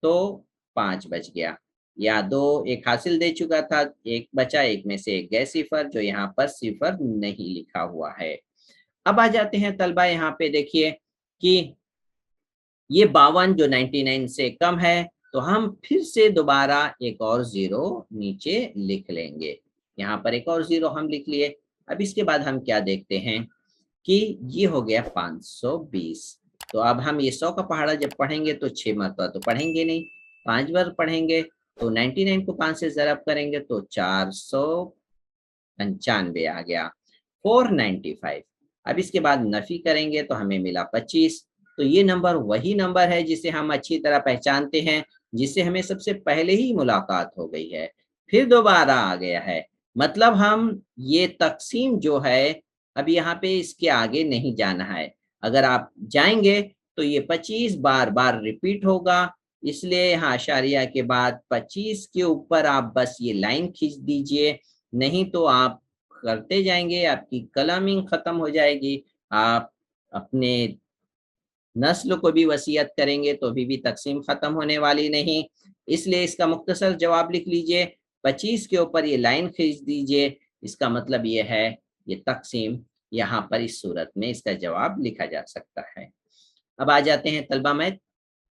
तो 5 बच गया। या 2 1 हासिल दे चुका था, 1 बचा, 1 में से 1 गए सिफ़र, जो यहाँ पर सिफ़र नहीं लिखा हुआ है। अब आ जाते हैं तलबा यहाँ पे देखिए कि ये 52 जो 99 से कम है, तो हम फिर से दोबारा एक और 0 नीचे लिख लेंगे। यहाँ पर एक और 0 हम लिख लिए। अब इसके बाद हम क्या देखते हैं कि ये हो गया 520। तो अब हम ये 100 का पहाड़ा जब पढ़ेंगे तो 6 मरतबा तो पढ़ेंगे नहीं, 5 बार पढ़ेंगे। तो 99 को 5 से ज़रब करेंगे तो 495 आ गया, 495। अब इसके बाद नफी करेंगे तो हमें मिला 25। तो ये नंबर वही नंबर है जिसे हम अच्छी तरह पहचानते हैं, जिससे हमें सबसे पहले ही मुलाकात हो गई है, फिर दोबारा आ गया है। मतलब हम ये तक़सीम जो है, अब यहाँ पे इसके आगे नहीं जाना है। अगर आप जाएँगे तो ये 25 बार-बार रिपीट होगा, इसलिए यहाँ अशारिया के बाद 25 के ऊपर आप बस ये लाइन खींच दीजिए, नहीं तो आप करते जाएँगे, आपकी कलमिंग खत्म हो जाएगी। आप अपने नस्ल को भी वसीयत करेंगे तो भी तक़सीम खत्म होने वाली नहीं। इसलिए इसका मुख्तसर जवाब लिख लीजिए, 25 के ऊपर ये लाइन खींच दीजिए। इसका मतलब ये है, ये तक़सीम यहाँ पर इस सूरत में इसका जवाब लिखा जा सकता है। अब आ जाते हैं तलबा, मैं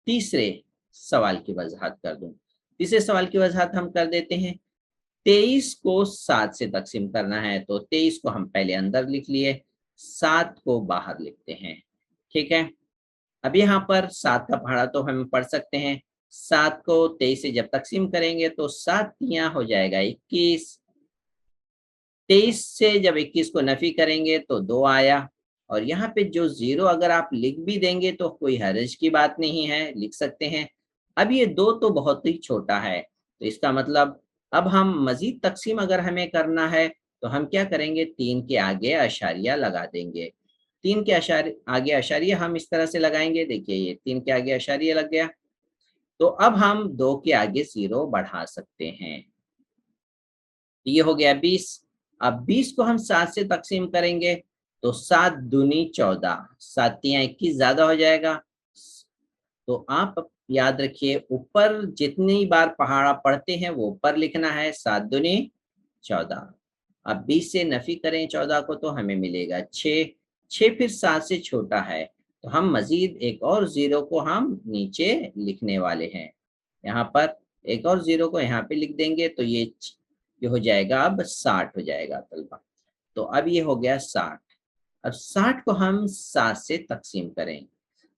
तीसरे सवाल की वज़ाहत कर दूँ। तीसरे सवाल की वज़ाहत हम कर देते हैं। 23 को 7 से तक़सीम करना है, तो 23 को हम पहले अंदर लिख लिए, 7 को बाहर लिखते हैं, ठीक है। अब यहाँ पर 7 का पहाड़ा तो हम पढ़ सकते हैं। 7 को 23 से जब तक़सीम करेंगे तो 7 तियाँ हो जाएगा 21। 23 से जब 21 को नफ़ी करेंगे तो 2 आया, और यहाँ पे जो 0 अगर आप लिख भी देंगे तो कोई हर्ज की बात नहीं है, लिख सकते हैं। अब ये 2 तो बहुत ही छोटा है, तो इसका मतलब अब हम मज़ीद तक़सीम अगर हमें करना है तो हम क्या करेंगे, 3 के आगे अशारिया लगा देंगे। 3 के आगे अशारिया हम इस तरह से लगाएंगे, देखिए ये 3 के आगे अशारिया लग गया। तो अब हम 2 के आगे 0 बढ़ा सकते हैं, ये हो गया 20। अब 20 को हम 7 से तक़सीम करेंगे तो 7 दूनी 14, 7 तियाँ 21 ज़्यादा हो जाएगा। तो आप याद रखिए, ऊपर जितनी बार पहाड़ा पढ़ते हैं वो ऊपर लिखना है, 7 दूनी 14। अब 20 से नफ़ी करें 14 को तो हमें मिलेगा 6। 6 फिर 7 से छोटा है, तो हम मज़ीद एक और 0 को हम नीचे लिखने वाले हैं। यहाँ पर एक और 0 को यहाँ पे लिख देंगे तो ये हो जाएगा, अब 60 हो जाएगा तलबा। तो अब ये हो गया 60। अब 60 को हम 7 से तक़सीम करें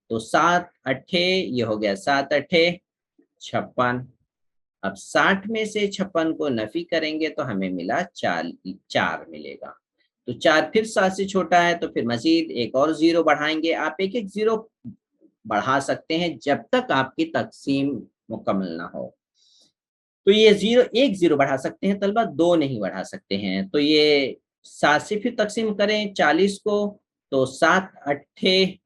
तो 7 अट्ठे, ये हो गया 7 अट्ठे 56। अब 60 में से 56 को नफ़ी करेंगे तो हमें मिला 4 मिलेगा। तो 4 फिर 7 से छोटा है, तो फिर मज़ीद एक और 0 बढ़ाएँगे। आप एक-एक 0 बढ़ा सकते हैं जब तक आपकी तक़सीम मुकम्मल ना हो। तो ये 0 1 0 बढ़ा सकते हैं तलबा, 2 नहीं बढ़ा सकते हैं। तो ये 7 से फिर तक़सीम करें 40 को, तो 7 अट्ठे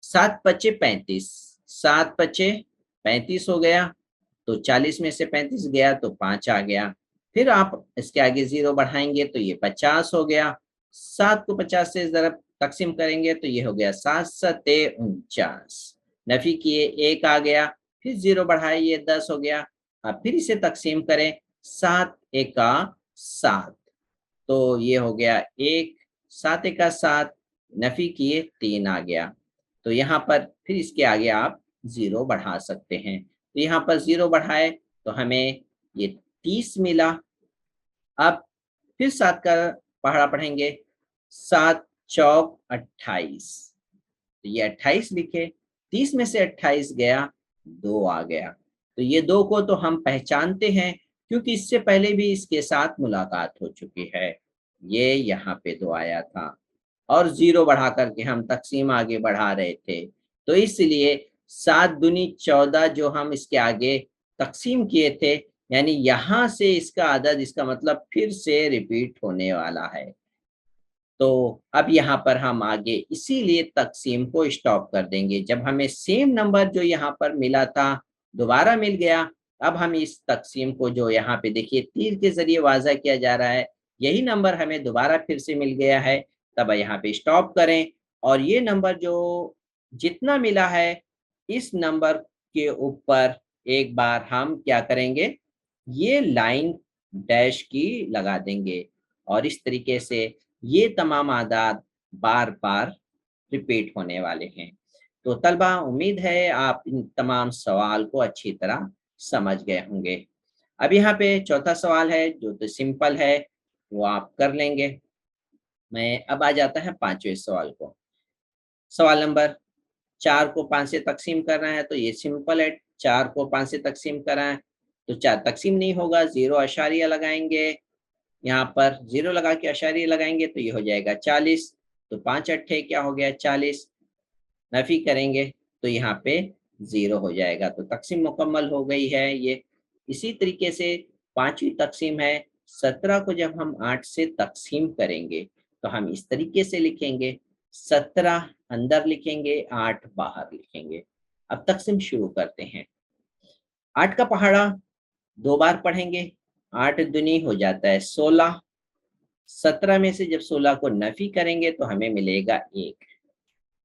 7 पचे 35, 7 पचे 35 हो गया, तो 40 में से 35 गया तो 5 आ गया। फिर आप इसके आगे 0 बढ़ाएँगे तो ये 50 हो गया। 7 को 50 से ज़रा तक़सीम करेंगे तो ये हो गया 7 सत्ते 49, नफ़ी किए 1 आ गया, फिर 0 बढ़ाए ये 10 हो गया। अब फिर इसे तक़सीम करें, 7 एका 7, तो ये हो गया 1, 7 एका 7, नफ़ी किए 3 आ गया। तो यहाँ पर फिर इसके आगे आप 0 बढ़ा सकते हैं। तो यहाँ पर 0 बढ़ाए तो हमें ये 30 मिला। अब फिर 7 का पहाड़ा पढ़ेंगे, 7 चौक 28, तो ये 28 लिखे, 30 में से 28 गया, 2 आ गया। तो ये 2 को तो हम पहचानते हैं क्योंकि इससे पहले भी इसके साथ मुलाकात हो चुकी है। ये यहाँ पे 2 आया था और 0 बढ़ा कर के हम तक़सीम आगे बढ़ा रहे थे। तो इसलिए 7 दूनी 14 जो हम इसके आगे तक़सीम किए थे, यानी यहाँ से इसका अदद, इसका मतलब फिर से रिपीट होने वाला है। तो अब यहाँ पर हम आगे इसीलिए तक़सीम को स्टॉप कर देंगे। जब हमें सेम नंबर जो यहाँ पर मिला था, दोबारा मिल गया, अब हम इस तक़सीम को जो यहाँ पे देखिए तीर के ज़रिए वाज़ा किया जा रहा है, यही नंबर हमें दोबारा फिर से मिल गया है, तब यहाँ पे स्टॉप करें और ये नंबर जो जितना मिला है, इस नंबर के ऊपर एक बार हम क्या करेंगे, ये लाइन डैश की लगा देंगे और इस तरीके से ये तमाम आदाद बार-बार रिपीट होने वाले हैं। तो तलबा उम्मीद है आप इन तमाम सवाल को अच्छी तरह समझ गए होंगे। अब यहाँ पे चौथा सवाल है जो तो सिंपल है, वो आप कर लेंगे। मैं अब आ जाता है पांचवें सवाल को। सवाल नंबर 4 को 5 से तकसीम करना है तो ये सिंपल है। 4 को 5 से तकसीम करना है तो 4 तकसीम नहीं होगा, 0 अशारिया लगाएंगे, यहाँ पर 0 लगा के अशारिया लगाएंगे तो ये हो जाएगा 40। तो 5 अट्ठे क्या हो गया 40, नफी करेंगे तो यहाँ पे 0 हो जाएगा। तो तकसीम मुकम्मल हो गई है ये। इसी तरीके से पांचवी तकसीम है, 17 को जब हम 8 से तकसीम करेंगे तो हम इस तरीके से लिखेंगे, 17 अंदर लिखेंगे, 8 बाहर लिखेंगे। अब तकसीम शुरू करते हैं। 8 का पहाड़ा 2 बार पढ़ेंगे, 8 दूनी हो जाता है 16। 17 में से जब 16 को नफी करेंगे तो हमें मिलेगा 1।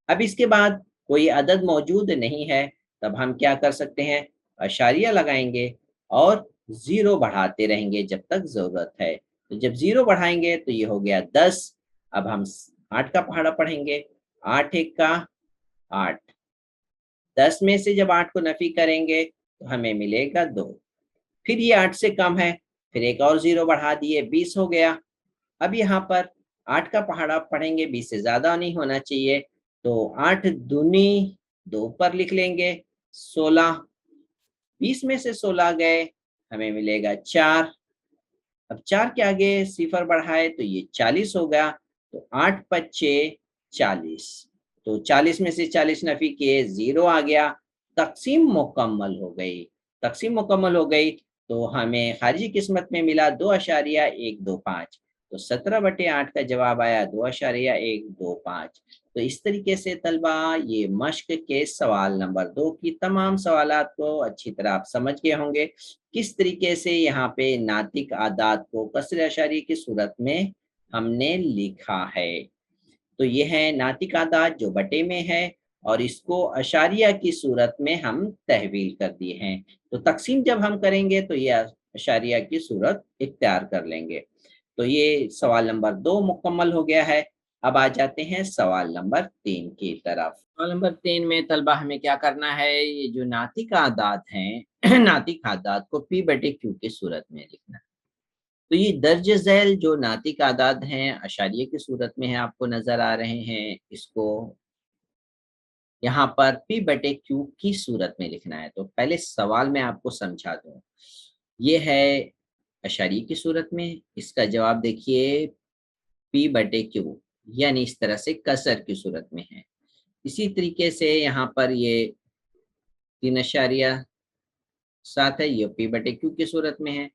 अब इसके बाद कोई अदद मौजूद नहीं है, तब हम क्या कर सकते हैं, अशारिया लगाएंगे और 0 बढ़ाते रहेंगे जब तक ज़रूरत है। तो जब 0 बढ़ाएंगे तो ये हो गया 10। अब हम 8 का पहाड़ा पढ़ेंगे, 8 एक का 8। 10 में से जब 8 को नफी करेंगे तो हमें मिलेगा 2। फिर ये 8 से कम है, फिर एक और 0 बढ़ा दिए, 20 हो गया। अब यहाँ पर 8 का पहाड़ा पढ़ेंगे, 20 से ज़्यादा नहीं होना चाहिए, तो 8 दूनी 2 पर लिख लेंगे 16। 20 में से 16 गए, हमें मिलेगा 4। अब 4 के आगे सिफर बढ़ाए तो ये 40 हो गया। तो 8 पच्चे 40। तो 40 में से 40 नफी किए, 0 आ गया। तकसीम मुकम्मल हो गई। तकसीम मुकम्मल हो गई तो हमें खारिजी किस्मत में मिला 2.125। तो 17/8 का जवाब आया 2.125। तो इस तरीके से तलबा ये मश्क के सवाल नंबर 2 की तमाम सवालात को अच्छी तरह आप समझ गए होंगे, किस तरीके से यहाँ पे नातिक आदात को कसर अशारी की सूरत में हमने लिखा है। तो ये है नातिक आदात जो बटे में है और इसको अशारिया की सूरत में हम तहवील कर दिए हैं। तो तकसीम जब हम करेंगे तो ये अशारिया की सूरत इख्तियार कर लेंगे। तो ये सवाल नंबर 2 मुकम्मल हो गया है। अब आ जाते हैं सवाल नंबर 3 की तरफ। सवाल नंबर 3 में तलबा हमें क्या करना है, ये जो नातिक आदात हैं नातिक आदात को P/Q की सूरत में लिखना है। तो ये दर्ज झैल जो नातिक आदाद हैं अशारिये की सूरत में है, आपको नजर आ रहे हैं, इसको यहाँ पर P/Q की सूरत में लिखना है। तो पहले सवाल में आपको समझा दूं, ये है अशारिये की सूरत में, इसका जवाब देखिए P/Q यानी इस तरह से कसर की सूरत में है। इसी तरीके से यहाँ पर ये 3.7 है, ये P/Q की सूरत में है।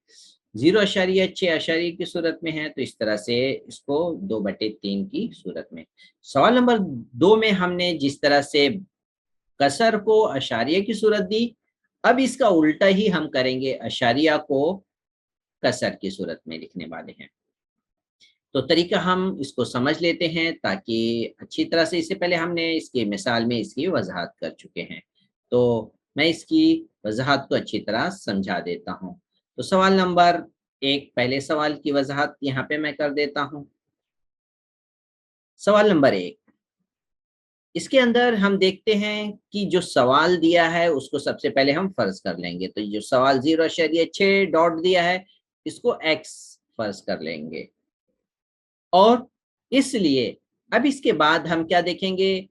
0.6 अशारिये की सूरत में है, तो इस तरह से इसको 2/3 की सूरत में। सवाल नंबर 2 में हमने जिस तरह से कसर को अशारिये की सूरत दी, अब इसका उल्टा ही हम करेंगे, अशारिया को कसर की सूरत में लिखने वाले हैं। तो तरीका हम इसको समझ लेते हैं ताकि अच्छी तरह से, इससे पहले हमने इसकी मिसाल में इसकी वजाहत कर चुके हैं, तो मैं इसकी वजाहत को अच्छी तरह समझा देता हूँ। तो सवाल नंबर 1, पहले सवाल की वजाहत यहाँ पे मैं कर देता हूँ। सवाल नंबर 1, इसके अंदर हम देखते हैं कि जो सवाल दिया है उसको सबसे पहले हम फर्ज कर लेंगे। तो जो सवाल 0.6 डॉट दिया है इसको x फर्ज कर लेंगे, और इसलिए अब इसके बाद हम क्या देखेंगे,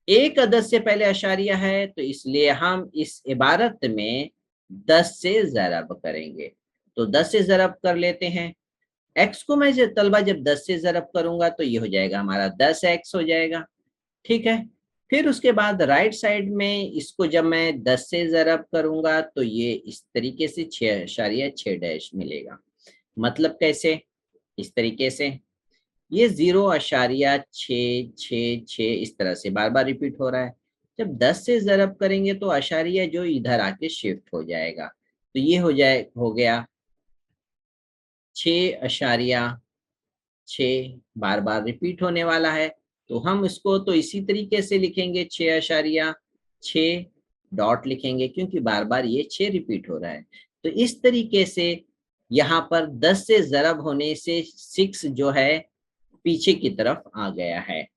एक अदद से पहले अशारिया है तो इसलिए हम इस इबारत में 10 से ज़रब करेंगे। तो 10 से ज़रब कर लेते हैं। x को मैं तलबा जब 10 से ज़रब करूंगा तो ये हो जाएगा हमारा 10x हो जाएगा, ठीक है। फिर उसके बाद राइट साइड में इसको जब मैं 10 से ज़रब करूंगा तो ये इस तरीके से 6.6 मिलेगा। मतलब कैसे, इस तरीके से ये 0.666 इस तरह से बार बार रिपीट हो रहा है। जब 10 से ज़रब करेंगे तो अशारिया जो इधर आके शिफ्ट हो जाएगा, तो ये हो गया 6.6 बार बार रिपीट होने वाला है। तो हम इसको तो इसी तरीके से लिखेंगे, 6.6 डॉट लिखेंगे क्योंकि बार बार ये 6 रिपीट हो रहा है। तो इस तरीके से यहाँ पर 10 से ज़रब होने से 6 जो है पीछे की तरफ आ गया है।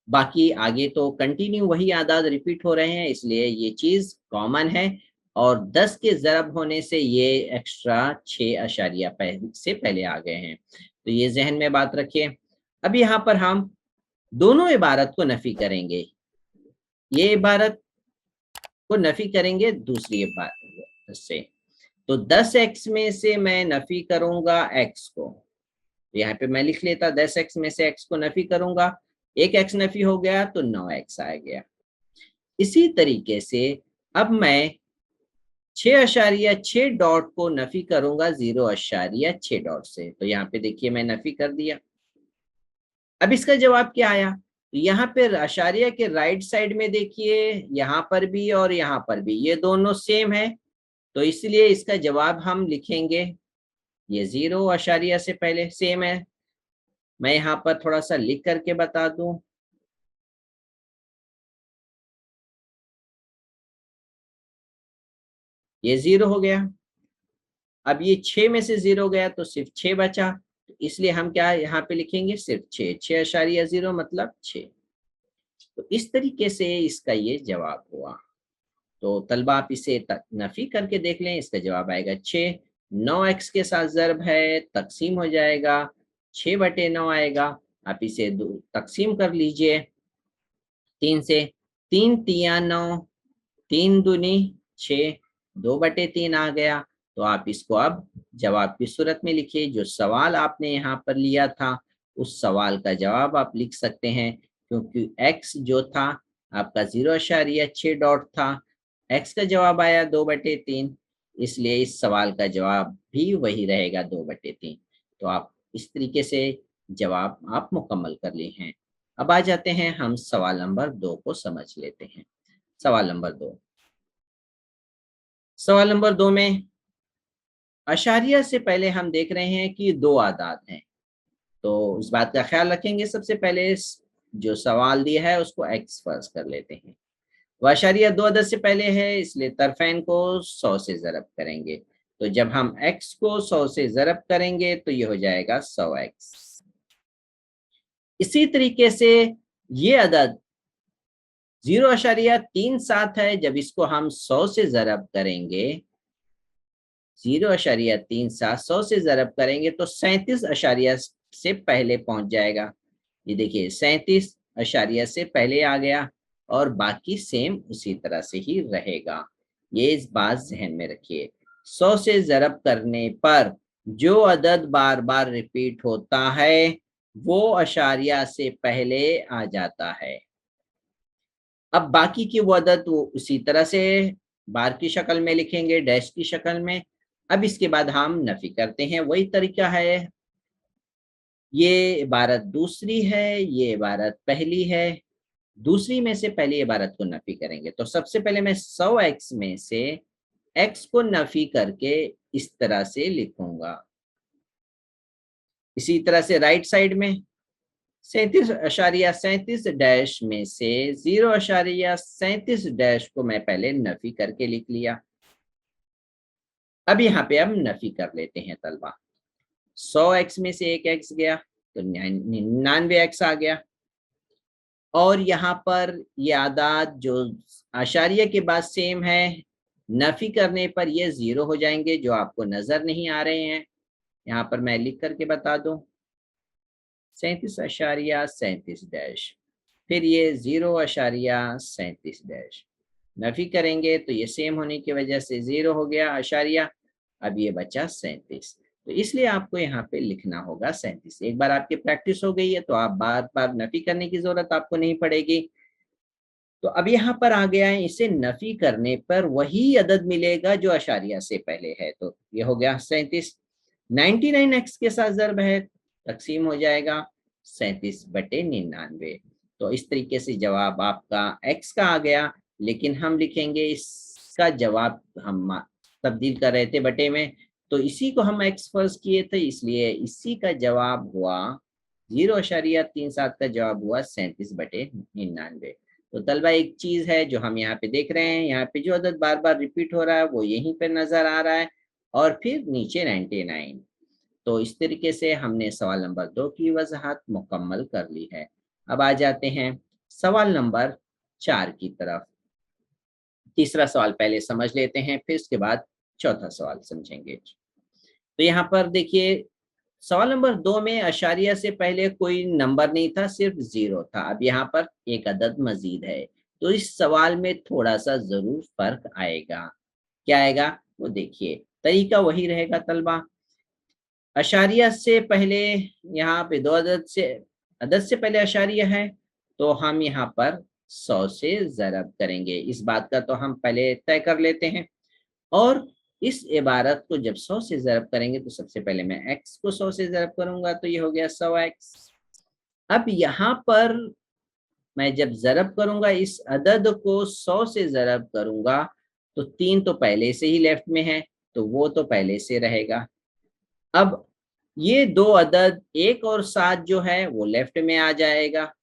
बाकी आगे तो कंटिन्यू वही आदाद रिपीट हो रहे हैं, इसलिए ये चीज कॉमन है। और 10 के ज़रब होने से ये एक्स्ट्रा 6 अशारिया से पहले आ गए हैं, तो ये जहन में बात रखिए। अब यहाँ पर हम दोनों इबारत को नफी करेंगे, ये इबारत को नफी करेंगे दूसरी इबारत से। तो 10x में से मैं नफी करूंगा x को, यहाँ पे मैं लिख लेता 10x में से x को नफी करूंगा, एक x नफी हो गया तो 9x आ गया। इसी तरीके से अब मैं 6.6 डॉट को नफी करूंगा 0.6 डॉट से, तो यहाँ पे देखिए मैं नफी कर दिया। अब इसका जवाब क्या आया, तो यहाँ पे अशारिया के राइट साइड में देखिए, यहाँ पर भी और यहाँ पर भी ये दोनों सेम है, तो इसलिए इसका जवाब हम लिखेंगे ये 0 से पहले सेम है। मैं यहाँ पर थोड़ा सा लिख करके बता दूं, ये 0 हो गया। अब ये 6 में से 0 गया तो सिर्फ 6 बचा, तो इसलिए हम क्या यहाँ पे लिखेंगे, सिर्फ 6.0 मतलब 6। तो इस तरीके से इसका ये जवाब हुआ। तो तलबा आप इसे नफी करके देख लें, इसका जवाब आएगा 6। 9x के साथ ज़र्ब है, तकसीम हो जाएगा, 6/9 आएगा। आप इसे तकसीम कर लीजिए 3 से, 3 तिया 9, 3 दूनी 6, 2/3 आ गया। तो आप इसको अब जवाब की सूरत में लिखिए, जो सवाल आपने यहाँ पर लिया था उस सवाल का जवाब आप लिख सकते हैं, क्योंकि x जो था आपका 0.6 डॉट था, x का जवाब आया 2/3, इसलिए इस सवाल का जवाब भी वही रहेगा 2/3। तो आप इस तरीके से जवाब आप मुकम्मल कर लिए हैं। अब आ जाते हैं हम सवाल नंबर 2 को समझ लेते हैं। सवाल नंबर 2, सवाल नंबर 2 में अशारिया से पहले हम देख रहे हैं कि 2 आदाद हैं, तो इस बात का ख्याल रखेंगे। सबसे पहले जो सवाल दिया है उसको x फर्ज कर लेते हैं। वो अशारिया 2 अदद से पहले है, इसलिए तरफैन को 100 से ज़रब करेंगे। तो जब हम x को 100 से ज़रब करेंगे तो ये हो जाएगा 100x। इसी तरीके से ये अदद 0.37 है, जब इसको हम 100 से ज़रब करेंगे, 0.37 100 से ज़रब करेंगे तो 37 से पहले पहुंच जाएगा। ये देखिए 37 से पहले आ गया, और बाकी सेम उसी तरह से ही रहेगा। ये इस बात जहन में रखिए, 100 से ज़रब करने पर जो अदद बार बार रिपीट होता है वो अशारिया से पहले आ जाता है। अब बाकी की वो अदद वो उसी तरह से बार की शक्ल में लिखेंगे, डैश की शक्ल में। अब इसके बाद हम नफी करते हैं, वही तरीका है। ये इबारत दूसरी है, ये इबारत पहली है। दूसरी में से पहली इबारत को नफी करेंगे, तो सबसे पहले मैं 100x में से x को नफी करके इस तरह से लिखूंगा। इसी तरह से राइट साइड में 37.37 डैश में से 0.37 डैश को मैं पहले नफी करके लिख लिया। अब यहाँ पे हम नफी कर लेते हैं तलबा। 100x में से एक x गया तो 99x आ गया, और यहाँ पर ये आदाद जो आशारिया के बाद सेम है, नफी करने पर ये 0 हो जाएंगे, जो आपको नजर नहीं आ रहे हैं। यहाँ पर मैं लिख करके बता दूं, 37.37 डैश, फिर ये 0.37 डैश। नफी करेंगे तो ये सेम होने की वजह से 0 हो गया आशारिया, अब ये बचा 37। तो इसलिए आपको यहाँ पे लिखना होगा 37। एक बार आपकी प्रैक्टिस हो गई है तो आप बार बार नफी करने की जरूरत आपको नहीं पड़ेगी। तो अब यहाँ पर आ गया है, इसे नफी करने पर वही अदद मिलेगा जो अशारिया से पहले है, तो ये हो गया 37। 99x के साथ ज़र्ब है, तकसीम हो जाएगा 37/99। तो इस तरीके से जवाब आपका x का आ गया, लेकिन हम लिखेंगे इसका जवाब हम तब्दील कर रहे थे बटे में, तो इसी को हम x फर्ज किए थे, इसलिए इसी का जवाब हुआ 0.37 का जवाब हुआ 37/99। तो तलबा एक चीज है जो हम यहाँ पे देख रहे हैं, यहाँ पे जो अदद बार बार रिपीट हो रहा है वो यहीं पे नजर आ रहा है, और फिर नीचे 99। तो इस तरीके से हमने सवाल नंबर 2 की वजाहत मुकम्मल कर ली है। अब आ जाते हैं सवाल नंबर 4 की तरफ। तीसरा सवाल पहले समझ लेते हैं, फिर उसके बाद चौथा सवाल समझेंगे। तो यहाँ पर देखिए, सवाल नंबर 2 में अशारिया से पहले कोई नंबर नहीं था, सिर्फ 0 था। अब यहाँ पर एक अदद मजीद है, तो इस सवाल में थोड़ा-सा ज़रूर फ़र्क आएगा। क्या आएगा? वो देखिए, तरीका वही रहेगा तलबा। अशारिया से पहले यहाँ पे 2 अदद से पहले अशारिया है, तो हम यहाँ पर 100 से ज़रब करेंगे। इस बात का तो हम पहले तय कर लेते हैं। और इस इबारत को जब 100 से ज़रब करेंगे तो सबसे पहले मैं x को 100 से ज़रब करूँगा, तो ये हो गया 100x। अब यहाँ पर मैं जब ज़रब करूँगा, इस अदद को 100 से ज़रब करूँगा, तो 3 तो पहले से ही लेफ्ट में है, तो वो तो पहले से रहेगा। अब ये 2 अदद 1 और 7 जो है वो लेफ्ट में आ जाएगा।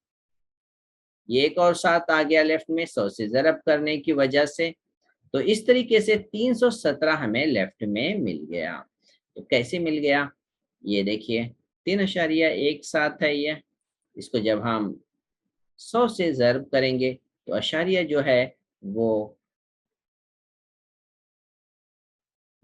ये 1 और 7 आ गया लेफ्ट में 100 से ज़रब करने की वजह से। तो इस तरीके से 317 हमें लेफ्ट में मिल गया। तो कैसे मिल गया? ये देखिए 3.17 है ये। इसको जब हम 100 से ज़र्ब करेंगे तो अशारिया जो है वो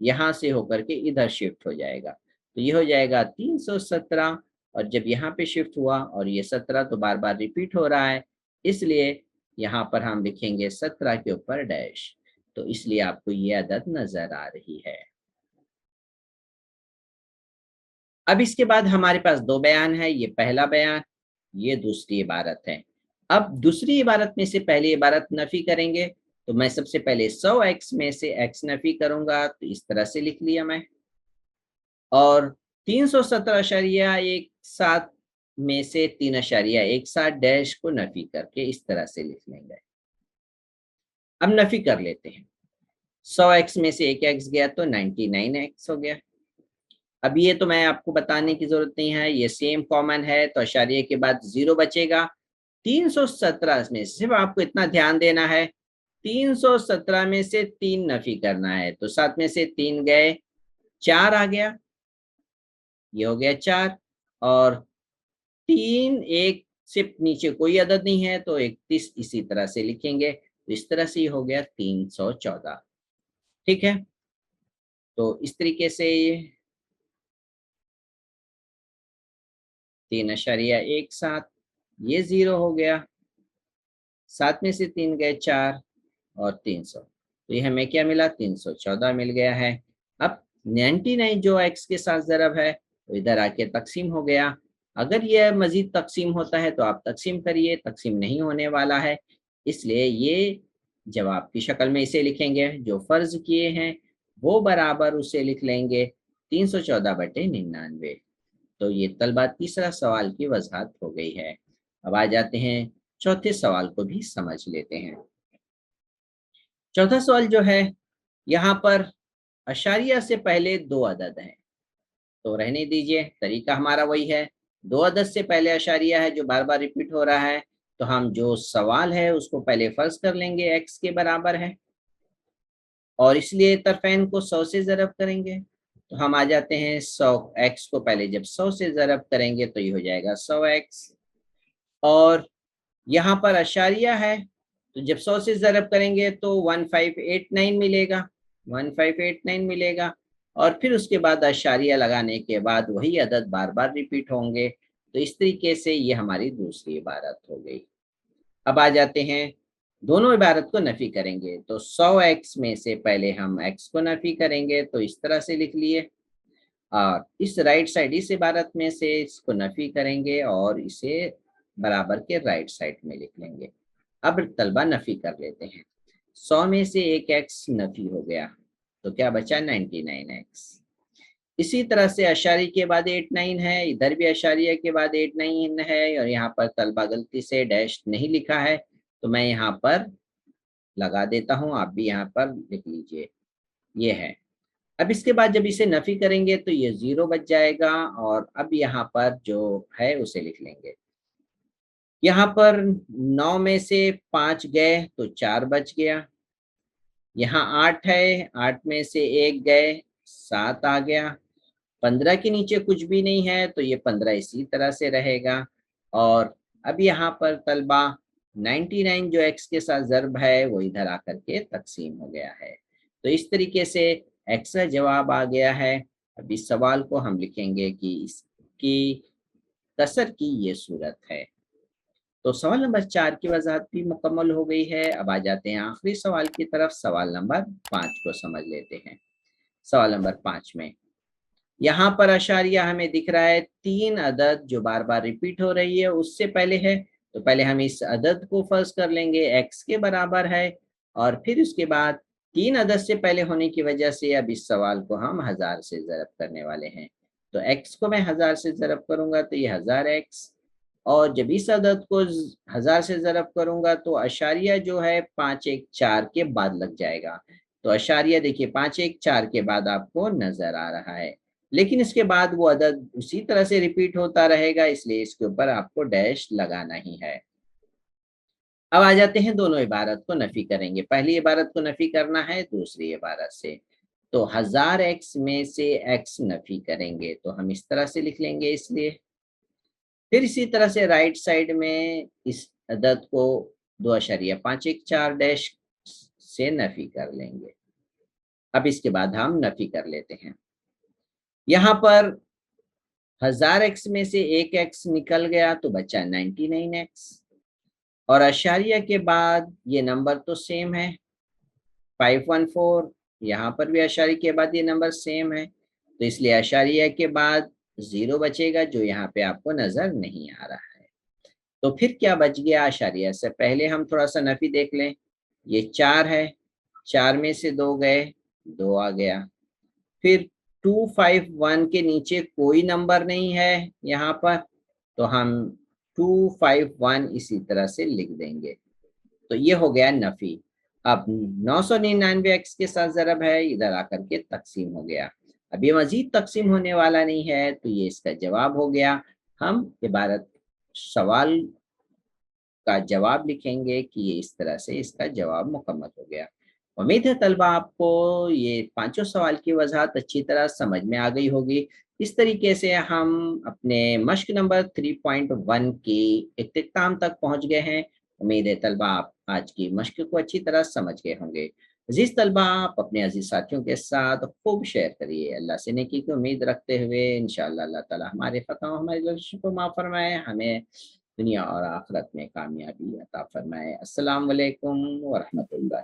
यहाँ से होकर के इधर शिफ्ट हो जाएगा। तो ये हो जाएगा 317, और जब यहाँ पे शिफ्ट हुआ और ये 17 तो बार-बार रिपीट हो रहा है, इसलिए यहाँ पर हम लिखेंगे 17 के ऊपर डैश। तो इसलिए आपको ये अदद नज़र आ रही है। अब इसके बाद हमारे पास 2 बयान है, ये पहला बयान, ये दूसरी इबारत है। अब दूसरी इबारत में से पहली इबारत नफ़ी करेंगे, तो मैं सबसे पहले 100x में से x नफ़ी करूँगा, तो इस तरह से लिख लिया मैं। और 317.17 में से 3.17 डैश को नफ़ी करके इस तरह से लिख लेंगे। अब नफ़ी कर लेते हैं। 100x में से एक x गया तो 99x हो गया। अब ये तो मैं आपको बताने की ज़रूरत नहीं है, ये सेम कॉमन है, तो अशारिये के बाद 0 बचेगा। 317 में सिर्फ आपको इतना ध्यान देना है, 317 में से 3 नफ़ी करना है, तो 7 में से 3 गए, 4 आ गया, ये हो गया 4। और 3 1 से नीचे कोई अदद नहीं है, तो 31 इसी तरह से लिखेंगे, तो इस तरह से ये हो गया 314। ठीक है? तो इस तरीके से ये 3.17 ये 0 हो गया, 7 में से 3 गए 4 और 300, तो ये हमें क्या मिला? 314 मिल गया है। अब 99 जो x के साथ ज़रब है, तो इधर आके तक़सीम हो गया। अगर यह मज़ीद तक़सीम होता है तो आप तक़सीम करिए, तक़सीम नहीं होने वाला है, इसलिए ये जवाब की शक्ल में इसे लिखेंगे। जो फ़र्ज़ किए हैं वो बराबर उसे लिख लेंगे 314/99। तो ये तलबा तीसरा सवाल की वज़ाहत हो गई है। अब आ जाते हैं चौथे सवाल को भी समझ लेते हैं। चौथा सवाल जो है, यहाँ पर अशारिया से पहले 2 अदद हैं, तो रहने दीजिए, तरीका हमारा वही है। 2 अदद से पहले अशारिया है जो बार-बार रिपीट हो रहा है, तो हम जो सवाल है उसको पहले फ़र्ज़ कर लेंगे x के बराबर है, और इसलिए तरफ़ैन को 100 से ज़रब करेंगे। तो हम आ जाते हैं 100, x को पहले जब 100 से ज़रब करेंगे तो ये हो जाएगा 100x। और यहाँ पर अशारिया है, तो जब 100 से ज़रब करेंगे तो 1589 मिलेगा, 1589 मिलेगा। और फिर उसके बाद अशारिया लगाने के बाद वही अदद बार-बार रिपीट होंगे। तो इस तरीके से ये हमारी दूसरी इबारत हो गई। अब आ जाते हैं, दोनों इबारत को नफ़ी करेंगे, तो 100x में से पहले हम x को नफ़ी करेंगे, तो इस तरह से लिख लिए। और इस राइट साइड इस इबारत में से इसको नफ़ी करेंगे और इसे बराबर के राइट साइड में लिख लेंगे। अब तलबा नफ़ी कर लेते हैं। 100 में से एक x नफ़ी हो गया, तो क्या बचा? 99x। इसी तरह से अशारी के बाद 89 है, इधर भी अशारिया के बाद 89 है, और यहाँ पर तलबा गलती से डैश नहीं लिखा है, तो मैं यहाँ पर लगा देता हूँ, आप भी यहाँ पर लिख लीजिए, ये है। अब इसके बाद जब इसे नफ़ी करेंगे तो ये 0 बच जाएगा, और अब यहाँ पर जो है उसे लिख लेंगे। यहाँ पर 9 में से 5 गए तो 4 बच गया। यहाँ 8 है, 8 में से 1 गए, 7 आ गया। 15 के नीचे कुछ भी नहीं है, तो ये 15 इसी तरह से रहेगा। और अब यहाँ पर तलबा 99 जो x के साथ ज़र्ब है वो इधर आकर के तकसीम हो गया है। तो इस तरीके से x का जवाब आ गया है। अब इस सवाल को हम लिखेंगे कि इसकी कसर की ये सूरत है। तो सवाल नंबर 4 की वजाहत भी मुकम्मल हो गई है। अब आ जाते हैं आखिरी सवाल की तरफ। सवाल नंबर 5 को समझ लेते हैं। सवाल नंबर 5 में यहाँ पर अशारिया हमें दिख रहा है 3 अदद जो बार बार रिपीट हो रही है उससे पहले है। तो पहले हम इस अदद को फर्ज कर लेंगे x के बराबर है, और फिर उसके बाद 3 अदद से पहले होने की वजह से अब इस सवाल को हम 1000 से ज़रब करने वाले हैं। तो x को मैं 1000 से ज़रब करूंगा तो ये 1000x, और जब इस अदद को 1000 से ज़रब करूंगा तो अशारिया जो है 514 के बाद लग जाएगा। तो अशारिया देखिए 514 के बाद आपको नजर आ रहा है, लेकिन इसके बाद वो अदद उसी तरह से रिपीट होता रहेगा, इसलिए इसके ऊपर आपको डैश लगाना ही है। अब आ जाते हैं दोनों इबारत को नफी करेंगे। पहली इबारत को नफी करना है दूसरी इबारत से। तो 1000x में से x नफी करेंगे तो हम इस तरह से लिख लेंगे, इसलिए फिर इसी तरह से राइट साइड में इस अदद को 2.514 डैश से नफी कर लेंगे। अब इसके बाद हम नफी कर लेते हैं। यहाँ पर 1000x में से एक x निकल गया तो बचा 99x, और अशारिया के बाद ये नंबर तो सेम है 514, यहाँ पर भी अशारी के बाद ये नंबर सेम है, तो इसलिए अशारिया के बाद 0 बचेगा जो यहाँ पे आपको नजर नहीं आ रहा है। तो फिर क्या बच गया अशारिया से पहले? हम थोड़ा सा नफी देख लें। ये 4 है, 4 में से 2 गए, 2 आ गया। फिर 251 के नीचे कोई नंबर नहीं है यहाँ पर, तो हम 251 इसी तरह से लिख देंगे। तो ये हो गया नफी। अब 999x के साथ ज़रब है, इधर आकर के तकसीम हो गया। अब ये मजीद तकसीम होने वाला नहीं है, तो ये इसका जवाब हो गया। हम इबारत सवाल का जवाब लिखेंगे कि ये इस तरह से इसका जवाब मुकम्मल हो गया। उम्मीद है तलबा आपको ये पांचों सवाल की वजाहत अच्छी तरह समझ में आ गई होगी। इस तरीके से हम अपने मश्क नंबर 3.1 की इख्तिताम तक पहुंच गए हैं। उम्मीद है तलबा आप आज की मश्क को अच्छी तरह समझ गए होंगे। अजीज तलबा, आप अपने अजीज साथियों के साथ खूब शेयर करिए। अल्लाह से नेकी की उम्मीद रखते हुए इंशाअल्लाह अल्लाह ताला हमारे ख़ता हमारी लफ्ज़ को माफ़ फरमाए, हमें दुनिया और आखिरत में कामयाबी अता फरमाए। अस्सलाम वालेकुम व रहमतुल्लाह।